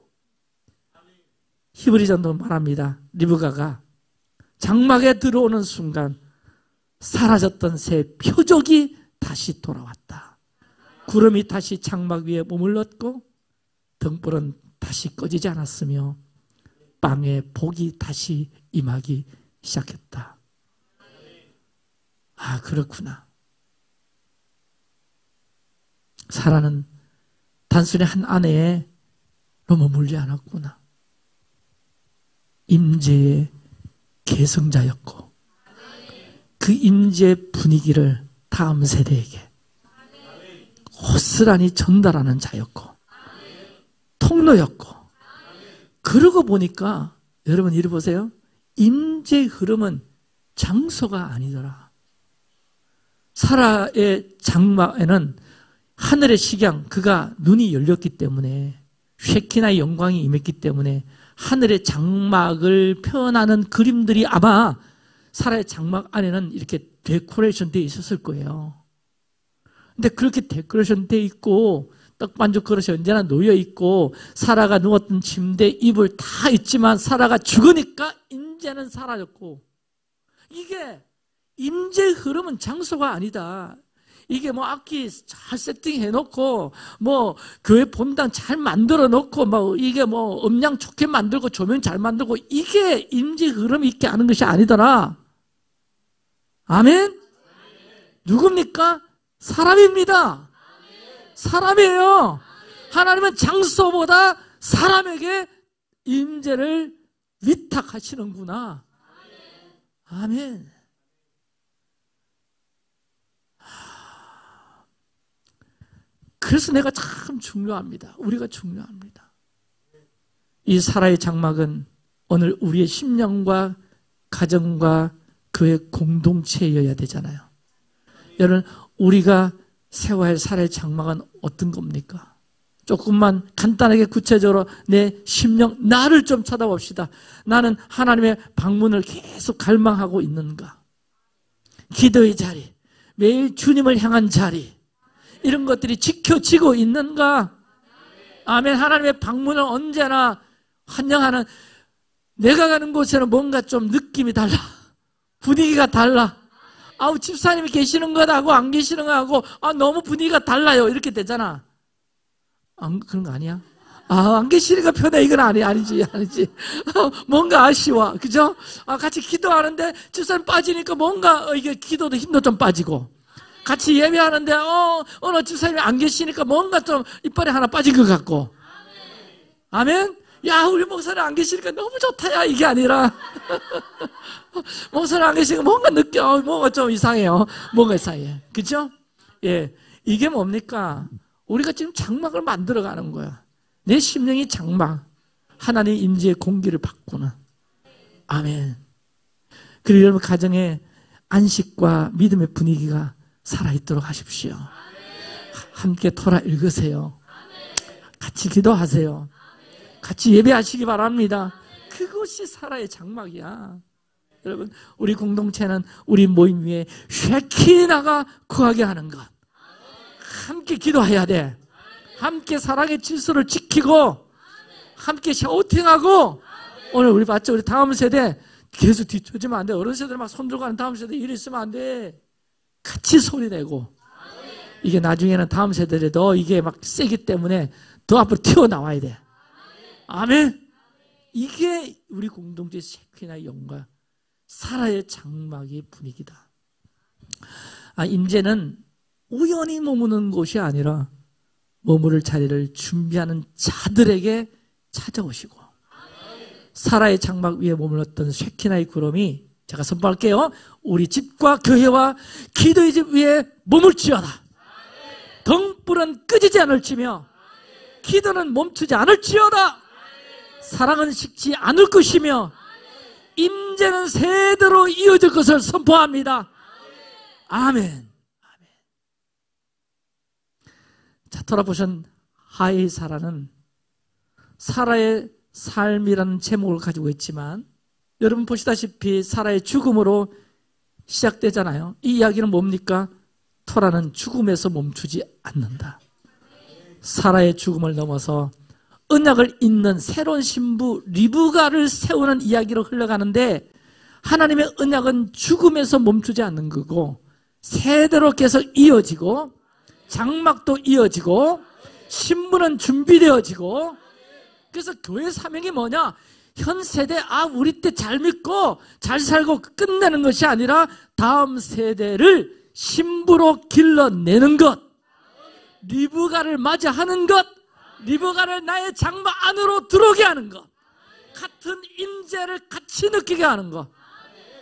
히브리전도 말합니다. 리브가가 장막에 들어오는 순간 사라졌던 새 표적이 다시 돌아왔다. 구름이 다시 장막 위에 머물렀고 등불은 다시 꺼지지 않았으며 빵에 복이 다시 임하기 시작했다. 아, 그렇구나. 사라는 단순히 한 아내에 머물지 않았구나. 임재의 계승자였고 그 임재 분위기를 다음 세대에게 고스란히 전달하는 자였고 통로였고. 그러고 보니까 여러분 이리 보세요. 임재의 흐름은 장소가 아니더라. 사라의 장막에는 하늘의 식양, 그가 눈이 열렸기 때문에 쉐키나의 영광이 임했기 때문에 하늘의 장막을 표현하는 그림들이 아마 사라의 장막 안에는 이렇게 데코레이션 되어 있었을 거예요. 근데 그렇게 데코레이션 되어 있고 떡반죽 그릇이 언제나 놓여 있고 사라가 누웠던 침대, 이불 다 있지만 사라가 죽으니까 임재는 사라졌고, 이게 임재의 흐름은 장소가 아니다. 이게 뭐 악기 잘 세팅해 놓고 뭐 교회 본당 잘 만들어 놓고 뭐 이게 뭐 음량 좋게 만들고 조명 잘 만들고 이게 임재 흐름이 있게 하는 것이 아니더라. 아멘? 누굽니까? 사람입니다. 사람이에요. 하나님은 장소보다 사람에게 임재를 위탁하시는구나. 아멘. 그래서 내가 참 중요합니다. 우리가 중요합니다. 이 사라의 장막은 오늘 우리의 심령과 가정과 그의 공동체여야 되잖아요. 여러분, 우리가 세워야 할 사라의 장막은 어떤 겁니까? 조금만 간단하게 구체적으로 내 심령, 나를 좀 쳐다봅시다. 나는 하나님의 방문을 계속 갈망하고 있는가? 기도의 자리, 매일 주님을 향한 자리, 이런 것들이 지켜지고 있는가? 아멘. 하나님의 방문을 언제나 환영하는, 내가 가는 곳에는 뭔가 좀 느낌이 달라. 분위기가 달라. 아우, 집사님이 계시는 것하고 안 계시는 것하고 너무 분위기가 달라요. 이렇게 되잖아. 그런 거 아니야? 안 계시니까 편해. 이건 아니지. 뭔가 아쉬워. 그죠? 같이 기도하는데 집사님 빠지니까 뭔가 이게 기도도 힘도 좀 빠지고, 같이 예배하는데 어느 집사님이 안 계시니까 뭔가 좀 이빨에 하나 빠진 것 같고. 아멘? 야, 우리 목사님 안 계시니까 너무 좋다. 야, 이게 아니라 목사님 안 계시니까 뭔가 뭔가 좀 이상해요. 뭔가 이상해. 그죠? 예. 이게 뭡니까? 우리가 지금 장막을 만들어가는 거야. 내 심령이 장막. 하나님 임재의 공기를 바꾸는. 아멘. 그리고 여러분 가정에 안식과 믿음의 분위기가 살아있도록 하십시오. 함께 토라 읽으세요. 같이 기도하세요. 같이 예배하시기 바랍니다. 그것이 살아의 장막이야. 여러분, 우리 공동체는 우리 모임 위에 쉐키나가 거하게 하는 것. 함께 기도해야 돼. 함께 사랑의 질서를 지키고, 함께 샤우팅하고. 오늘 우리 봤죠? 우리 다음 세대 계속 뒤처지면 안 돼. 어른 세대를 막 손들고 하는 다음 세대 일이 있으면 안 돼. 같이 소리 내고. 이게 나중에는 다음 세대에도 이게 막 세기 때문에 더 앞으로 튀어나와야 돼. 아멘. 이게 우리 공동체 쉐키나의 영광, 살아의 장막의 분위기다. 임재는 우연히 머무는 곳이 아니라 머무를 자리를 준비하는 자들에게 찾아오시고, 사라의 장막 위에 머물렀던 쉐키나의 구름이, 제가 선포할게요. 우리 집과 교회와 기도의 집 위에 머물지어다. 등불은 끄지지 않을지며 기도는 멈추지 않을지어다. 사랑은 식지 않을 것이며 임재는 세대로 이어질 것을 선포합니다. 아멘. 자, 돌아보신 하의 사라는 사라의 삶이라는 제목을 가지고 있지만, 여러분 보시다시피 사라의 죽음으로 시작되잖아요. 이 이야기는 뭡니까? 토라는 죽음에서 멈추지 않는다. 사라의 죽음을 넘어서 언약을 잇는 새로운 신부 리브가를 세우는 이야기로 흘러가는데, 하나님의 언약은 죽음에서 멈추지 않는 거고 세대로 계속 이어지고, 장막도 이어지고, 신부는 준비되어지고. 그래서 교회 사명이 뭐냐? 현 세대 우리 때 잘 믿고 잘 살고 끝내는 것이 아니라 다음 세대를 신부로 길러내는 것, 리브가를 맞이하는 것, 리브가를 나의 장막 안으로 들어오게 하는 것, 같은 임재를 같이 느끼게 하는 것.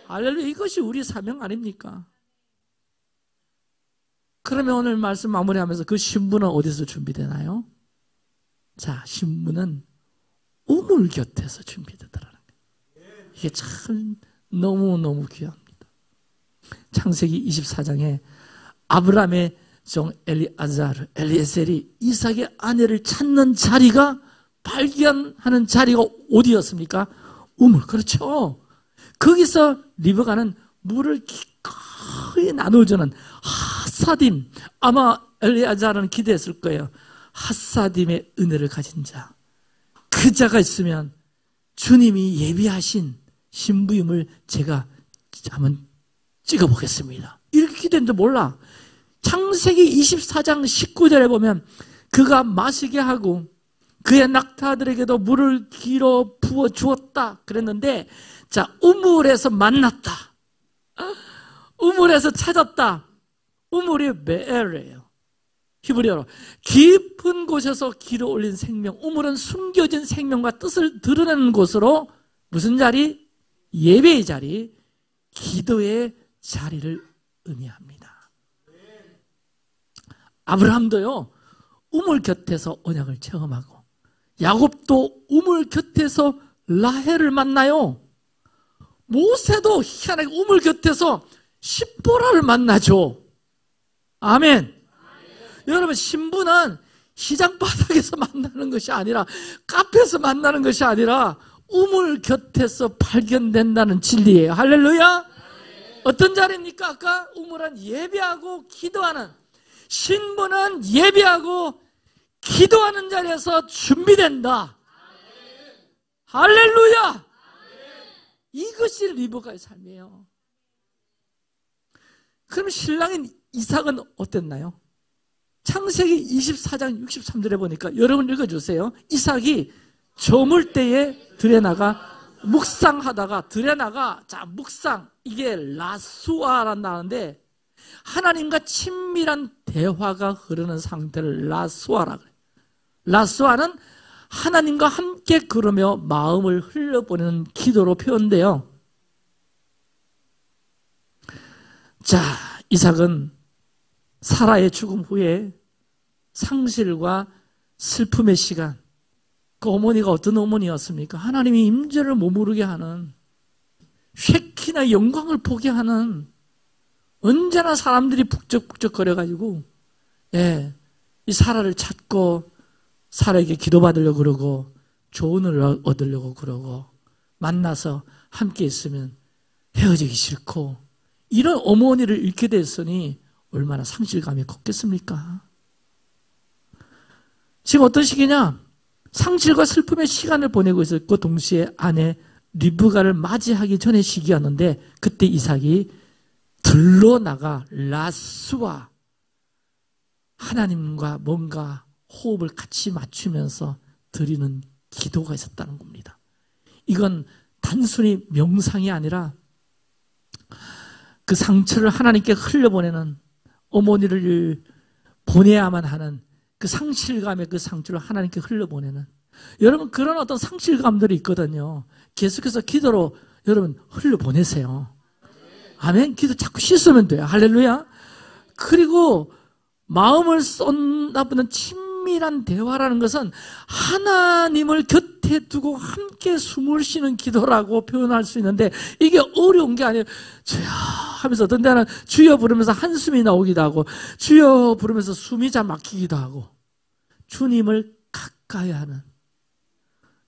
할렐루야. 이것이 우리 사명 아닙니까? 그러면 오늘 말씀 마무리하면서 그 신부는 어디서 준비되나요? 자, 신부는 우물 곁에서 준비되더라는 거예요. 이게 참 너무너무 귀합니다. 창세기 24장에 아브라함의 종 엘리에셀이 이삭의 아내를 찾는 자리가, 발견하는 자리가 어디였습니까? 우물. 그렇죠. 거기서 리브가는 물을 기꺼이 나눠주는 핫사딤, 아마 엘리아자는 기대했을 거예요. 핫사딤의 은혜를 가진 자, 그 자가 있으면 주님이 예비하신 신부임을 제가 한번 찍어보겠습니다. 이렇게 기대했는데 몰라. 창세기 24장 19절에 보면 그가 마시게 하고 그의 낙타들에게도 물을 길어 부어 주었다 그랬는데, 자, 우물에서 만났다. 우물에서 찾았다. 우물이 베엘이에요. 히브리어로 깊은 곳에서 길어 올린 생명. 우물은 숨겨진 생명과 뜻을 드러내는 곳으로 무슨 자리? 예배의 자리, 기도의 자리를 의미합니다. 아브라함도요, 우물 곁에서 언약을 체험하고, 야곱도 우물 곁에서 라헬을 만나요. 모세도 희한하게 우물 곁에서 십보라를 만나죠. 아멘. 여러분, 신부는 시장 바닥에서 만나는 것이 아니라, 카페에서 만나는 것이 아니라 우물 곁에서 발견된다는 진리예요. 할렐루야. 어떤 자리입니까? 아까 우물은 예배하고 기도하는, 신부는 예배하고 기도하는 자리에서 준비된다. 할렐루야. 이것이 리브가의 삶이에요. 그럼 신랑인 이삭은 어땠나요? 창세기 24장 63절에 보니까, 여러분 읽어주세요. 이삭이 저물 때에 들에 나가 묵상하다가, 들에 나가, 자, 묵상, 이게 라수아란 단어인데, 하나님과 친밀한 대화가 흐르는 상태를 라수아라 그래요. 라수아는 하나님과 함께 걸으며 마음을 흘려보내는 기도로 표현돼요. 자, 이삭은 사라의 죽음 후에 상실과 슬픔의 시간, 그 어머니가 어떤 어머니였습니까? 하나님이 임재를 머무르게 하는, 쉐키나 영광을 보게 하는, 언제나 사람들이 북적북적 거려가지고, 이 사라를 찾고 사라에게 기도받으려고 그러고 조언을 얻으려고 그러고, 만나서 함께 있으면 헤어지기 싫고, 이런 어머니를 잃게 됐으니 얼마나 상실감이 컸겠습니까? 지금 어떤 시기냐? 상실과 슬픔의 시간을 보내고 있었고, 동시에 아내 리브가를 맞이하기 전의 시기였는데, 그때 이삭이 들러 나가 라스와 하나님과 뭔가 호흡을 같이 맞추면서 드리는 기도가 있었다는 겁니다. 이건 단순히 명상이 아니라 그 상처를 하나님께 흘려보내는, 어머니를 보내야만 하는 그 상실감의 그 상처를 하나님께 흘려보내는, 여러분 그런 어떤 상실감들이 있거든요. 계속해서 기도로 여러분 흘려보내세요. 아멘. 기도 자꾸 씻으면 돼요. 할렐루야. 그리고 마음을 쏟아부는 친밀한 대화라는 것은 하나님을 곁에 두고 함께 숨을 쉬는 기도라고 표현할 수 있는데, 이게 어려운 게 아니에요. 주여 하면서 어떤 때는 주여 부르면서 한숨이 나오기도 하고, 주여 부르면서 숨이 잘 막히기도 하고, 주님을 가까이 하는.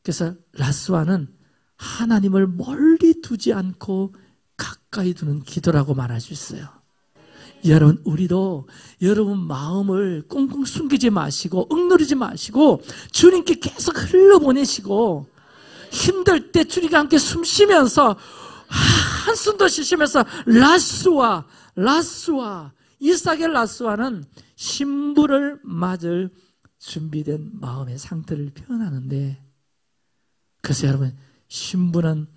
그래서 라스와는 하나님을 멀리 두지 않고 가까이 두는 기도라고 말할 수 있어요. 여러분, 우리도 여러분 마음을 꽁꽁 숨기지 마시고 억누르지 마시고 주님께 계속 흘려보내시고, 힘들 때 주님과 함께 숨 쉬면서 한숨도 쉬시면서 라스와 이삭의 라스와는 신부를 맞을 준비된 마음의 상태를 표현하는데, 그래서 여러분, 신부는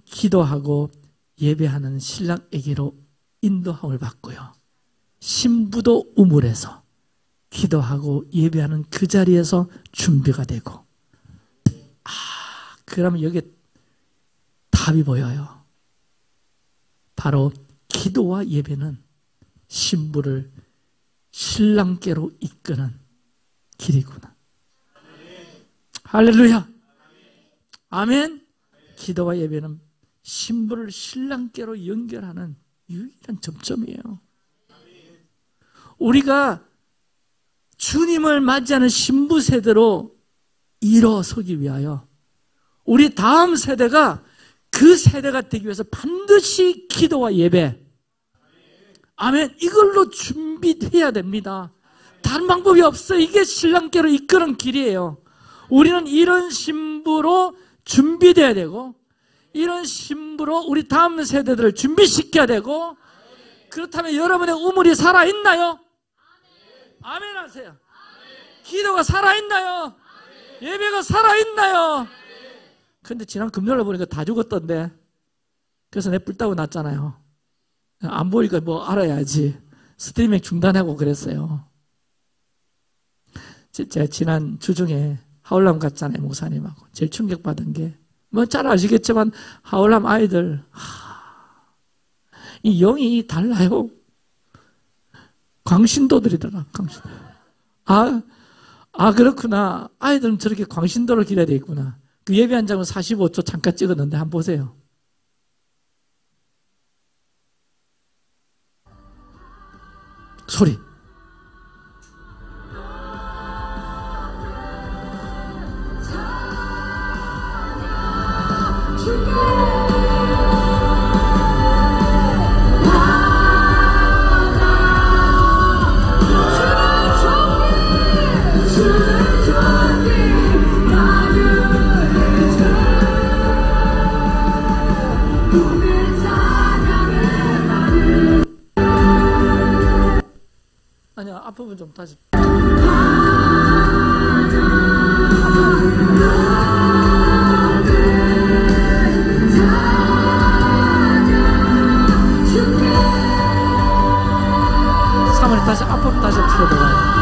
기도하고 예배하는 신랑에게로 인도함을 받고요, 신부도 우물에서 기도하고 예배하는 그 자리에서 준비가 되고, 그러면 여기에 답이 보여요. 바로 기도와 예배는 신부를 신랑께로 이끄는 길이구나. 할렐루야. 아멘. 기도와 예배는 신부를 신랑께로 연결하는 유일한 접점이에요. 우리가 주님을 맞이하는 신부 세대로 일어서기 위하여 우리 다음 세대가 그 세대가 되기 위해서 반드시 기도와 예배, 아멘, 이걸로 준비해야 됩니다. 다른 방법이 없어요. 이게 신랑께로 이끄는 길이에요. 우리는 이런 신부로 준비돼야 되고, 이런 신부로 우리 다음 세대들을 준비시켜야 되고, 그렇다면 여러분의 우물이 살아있나요? 아멘 하세요. 기도가 살아있나요? 예배가 살아있나요? 근데 지난 금요일에 보니까 다 죽었던데, 그래서 내 뿔 따고 났잖아요. 안 보이니까 뭐 알아야지. 스트리밍 중단하고 그랬어요. 제가 지난 주중에 하울람 갔잖아요, 목사님하고. 제일 충격받은 게, 뭐 잘 아시겠지만 하울람 아이들, 이 영이 달라요. 광신도들이더라. 광신도. 그렇구나. 아이들은 저렇게 광신도를 기려야 되겠구나. 그 예배 한 장은 45초 잠깐 찍었는데 한번 보세요. 소리. 아니야, 앞부분 좀 다시. 사모님 다시 앞부분 다시 틀어봐요.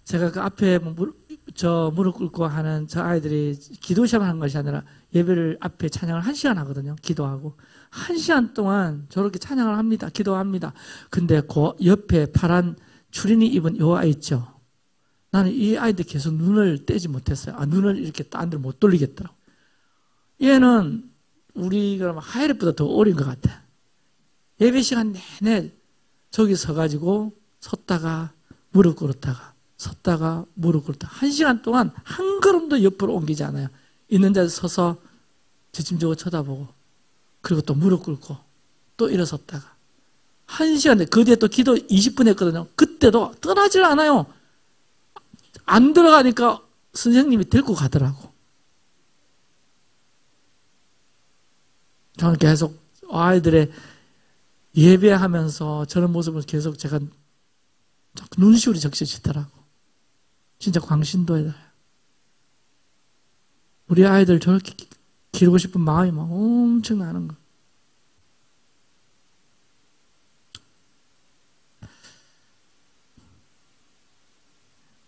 제가 그 앞에 무릎 꿇고 하는 저 아이들이 기도 시험을 하는 것이 아니라 예배를 앞에 찬양을 1시간 하거든요. 기도하고. 1시간 동안 저렇게 찬양을 합니다. 기도합니다. 근데 그 옆에 파란 추리닝 입은 요 아이 있죠. 나는 이 아이들 계속 눈을 떼지 못했어요. 눈을 이렇게 딴 데로 못 돌리겠더라고. 얘는 우리가 하이랩보다 더 어린 것 같아. 예배 시간 내내 저기 서가지고 섰다가 무릎 꿇었다가 섰다가 무릎 꿇었다가 1시간 동안 한 걸음도 옆으로 옮기지 않아요. 있는 자리에 서서 지침적으로 쳐다보고 그리고 또 무릎 꿇고 또 일어섰다가 1시간 그 뒤에 또 기도 20분 했거든요. 그때도 떠나질 않아요. 안 들어가니까 선생님이 데리고 가더라고. 저는 계속 아이들의 예배하면서 저런 모습을 계속 제가 눈시울이 적셔지더라고. 진짜 광신도에 우리 아이들 저렇게 기르고 싶은 마음이 막 엄청 나는 거.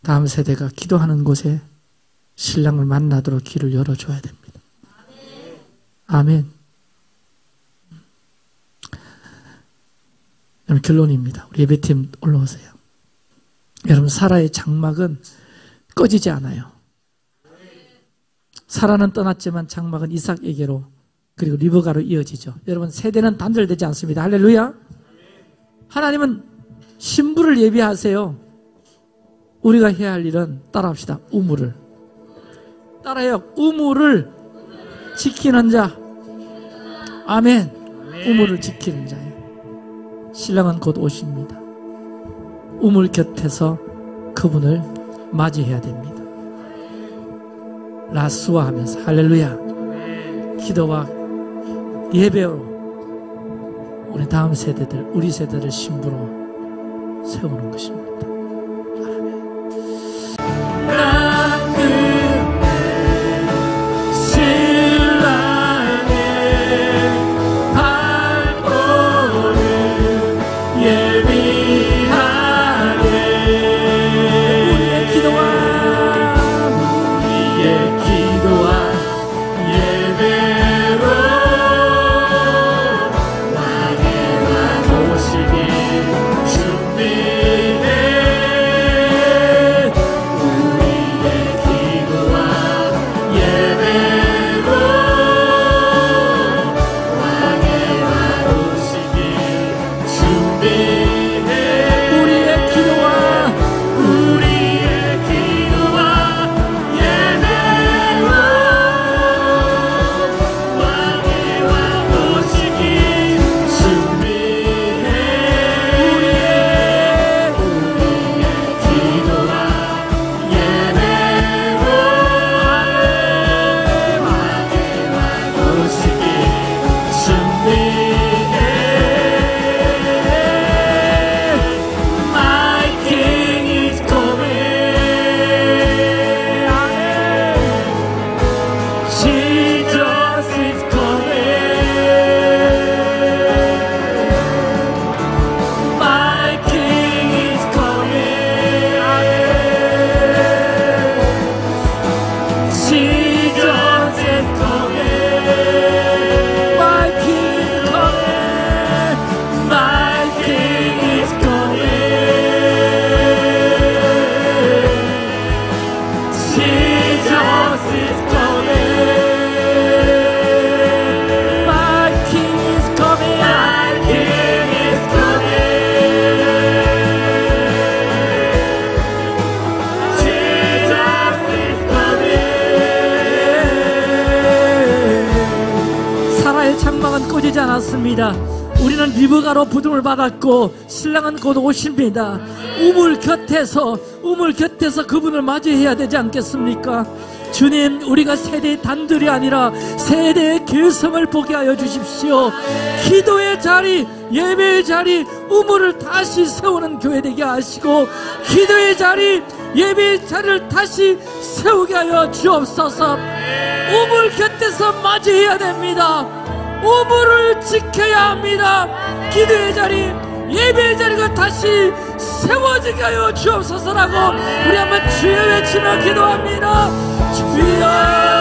다음 세대가 기도하는 곳에 신랑을 만나도록 길을 열어줘야 됩니다. 아멘. 여러분 결론입니다. 우리 예배팀 올라오세요. 여러분 사라의 장막은 꺼지지 않아요. 사라는 떠났지만 장막은 이삭에게로 그리고 리브가로 이어지죠. 여러분 세대는 단절되지 않습니다. 할렐루야. 하나님은 신부를 예비하세요. 우리가 해야 할 일은 따라합시다. 우물을 따라해요. 우물을 지키는 자. 아멘. 우물을 지키는 자예요. 신랑은 곧 오십니다. 우물 곁에서 그분을 맞이해야 됩니다. 라스와 하면서 할렐루야. 기도와 예배로 우리 다음 세대들, 우리 세대를 신부로 세우는 것입니다. 준비해 신랑의 장막은 꺼지지 않았습니다. 우리는 리브가로 부름을 받았고 신랑은 곧 오십니다. 우물 곁에서 그분을 맞이해야 되지 않겠습니까? 주님, 우리가 세대의 단둘이 아니라 세대의 개성을 보게 하여 주십시오. 기도의 자리, 예배의 자리, 우물을 다시 세우는 교회 되게 하시고, 기도의 자리, 예배의 자리를 다시 세우게 하여 주옵소서. 우물 곁에서 맞이해야 됩니다. 우물을 지켜야 합니다. 기도의 자리, 예배의 자리가 다시 세워지게 하여 주옵소서라고 우리 한번 주여 외치며 기도합니다. 주여.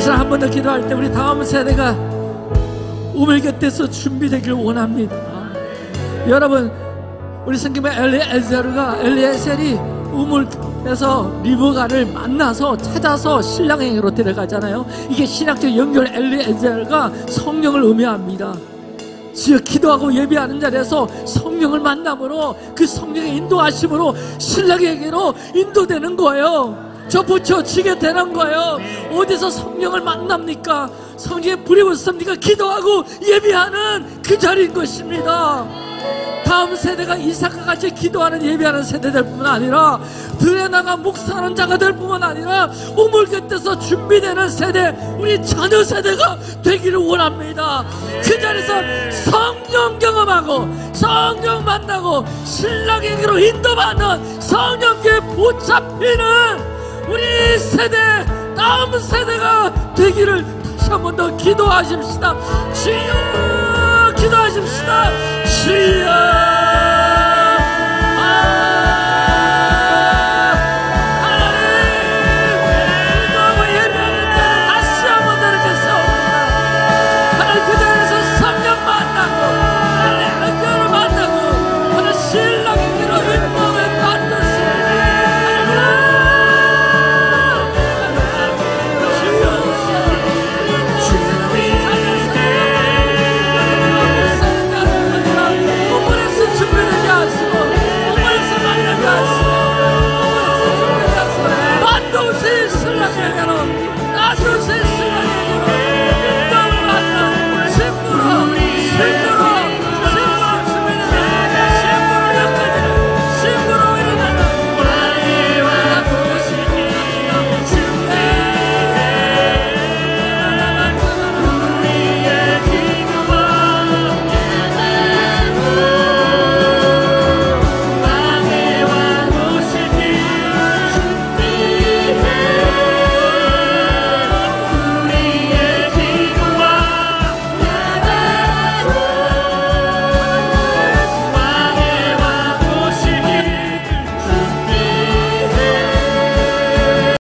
한 번 더 기도할 때 우리 다음 세대가 우물 곁에서 준비되길 원합니다. 여러분, 우리 성경에 엘리에셀이 우물에서 리브가를 만나서 찾아서 신랑에게로 데려가잖아요. 이게 신학적 연결, 엘리에셀가 성령을 의미합니다. 지어 기도하고 예배하는 자리에서 성령을 만남으로 그 성령의 인도하심으로 신랑에게로 인도되는 거예요. 저 붙여지게 되는 거예요. 어디서 성령을 만납니까? 성령의 불이 붙습니까? 기도하고 예배하는 그 자리인 것입니다. 다음 세대가 이삭과 같이 기도하는 예배하는 세대들 뿐만 아니라 들에 나가 묵상하는 자가 될 뿐만 아니라 우물 곁에서 준비되는 세대, 우리 자녀 세대가 되기를 원합니다. 그 자리에서 성령 경험하고 성령 만나고 신랑에게로 인도받는 성령께 붙잡히는 우리 세대, 다음 세대가 되기를 다시 한 번 더 기도하십시다. 주여, 기도하십시다. 주여.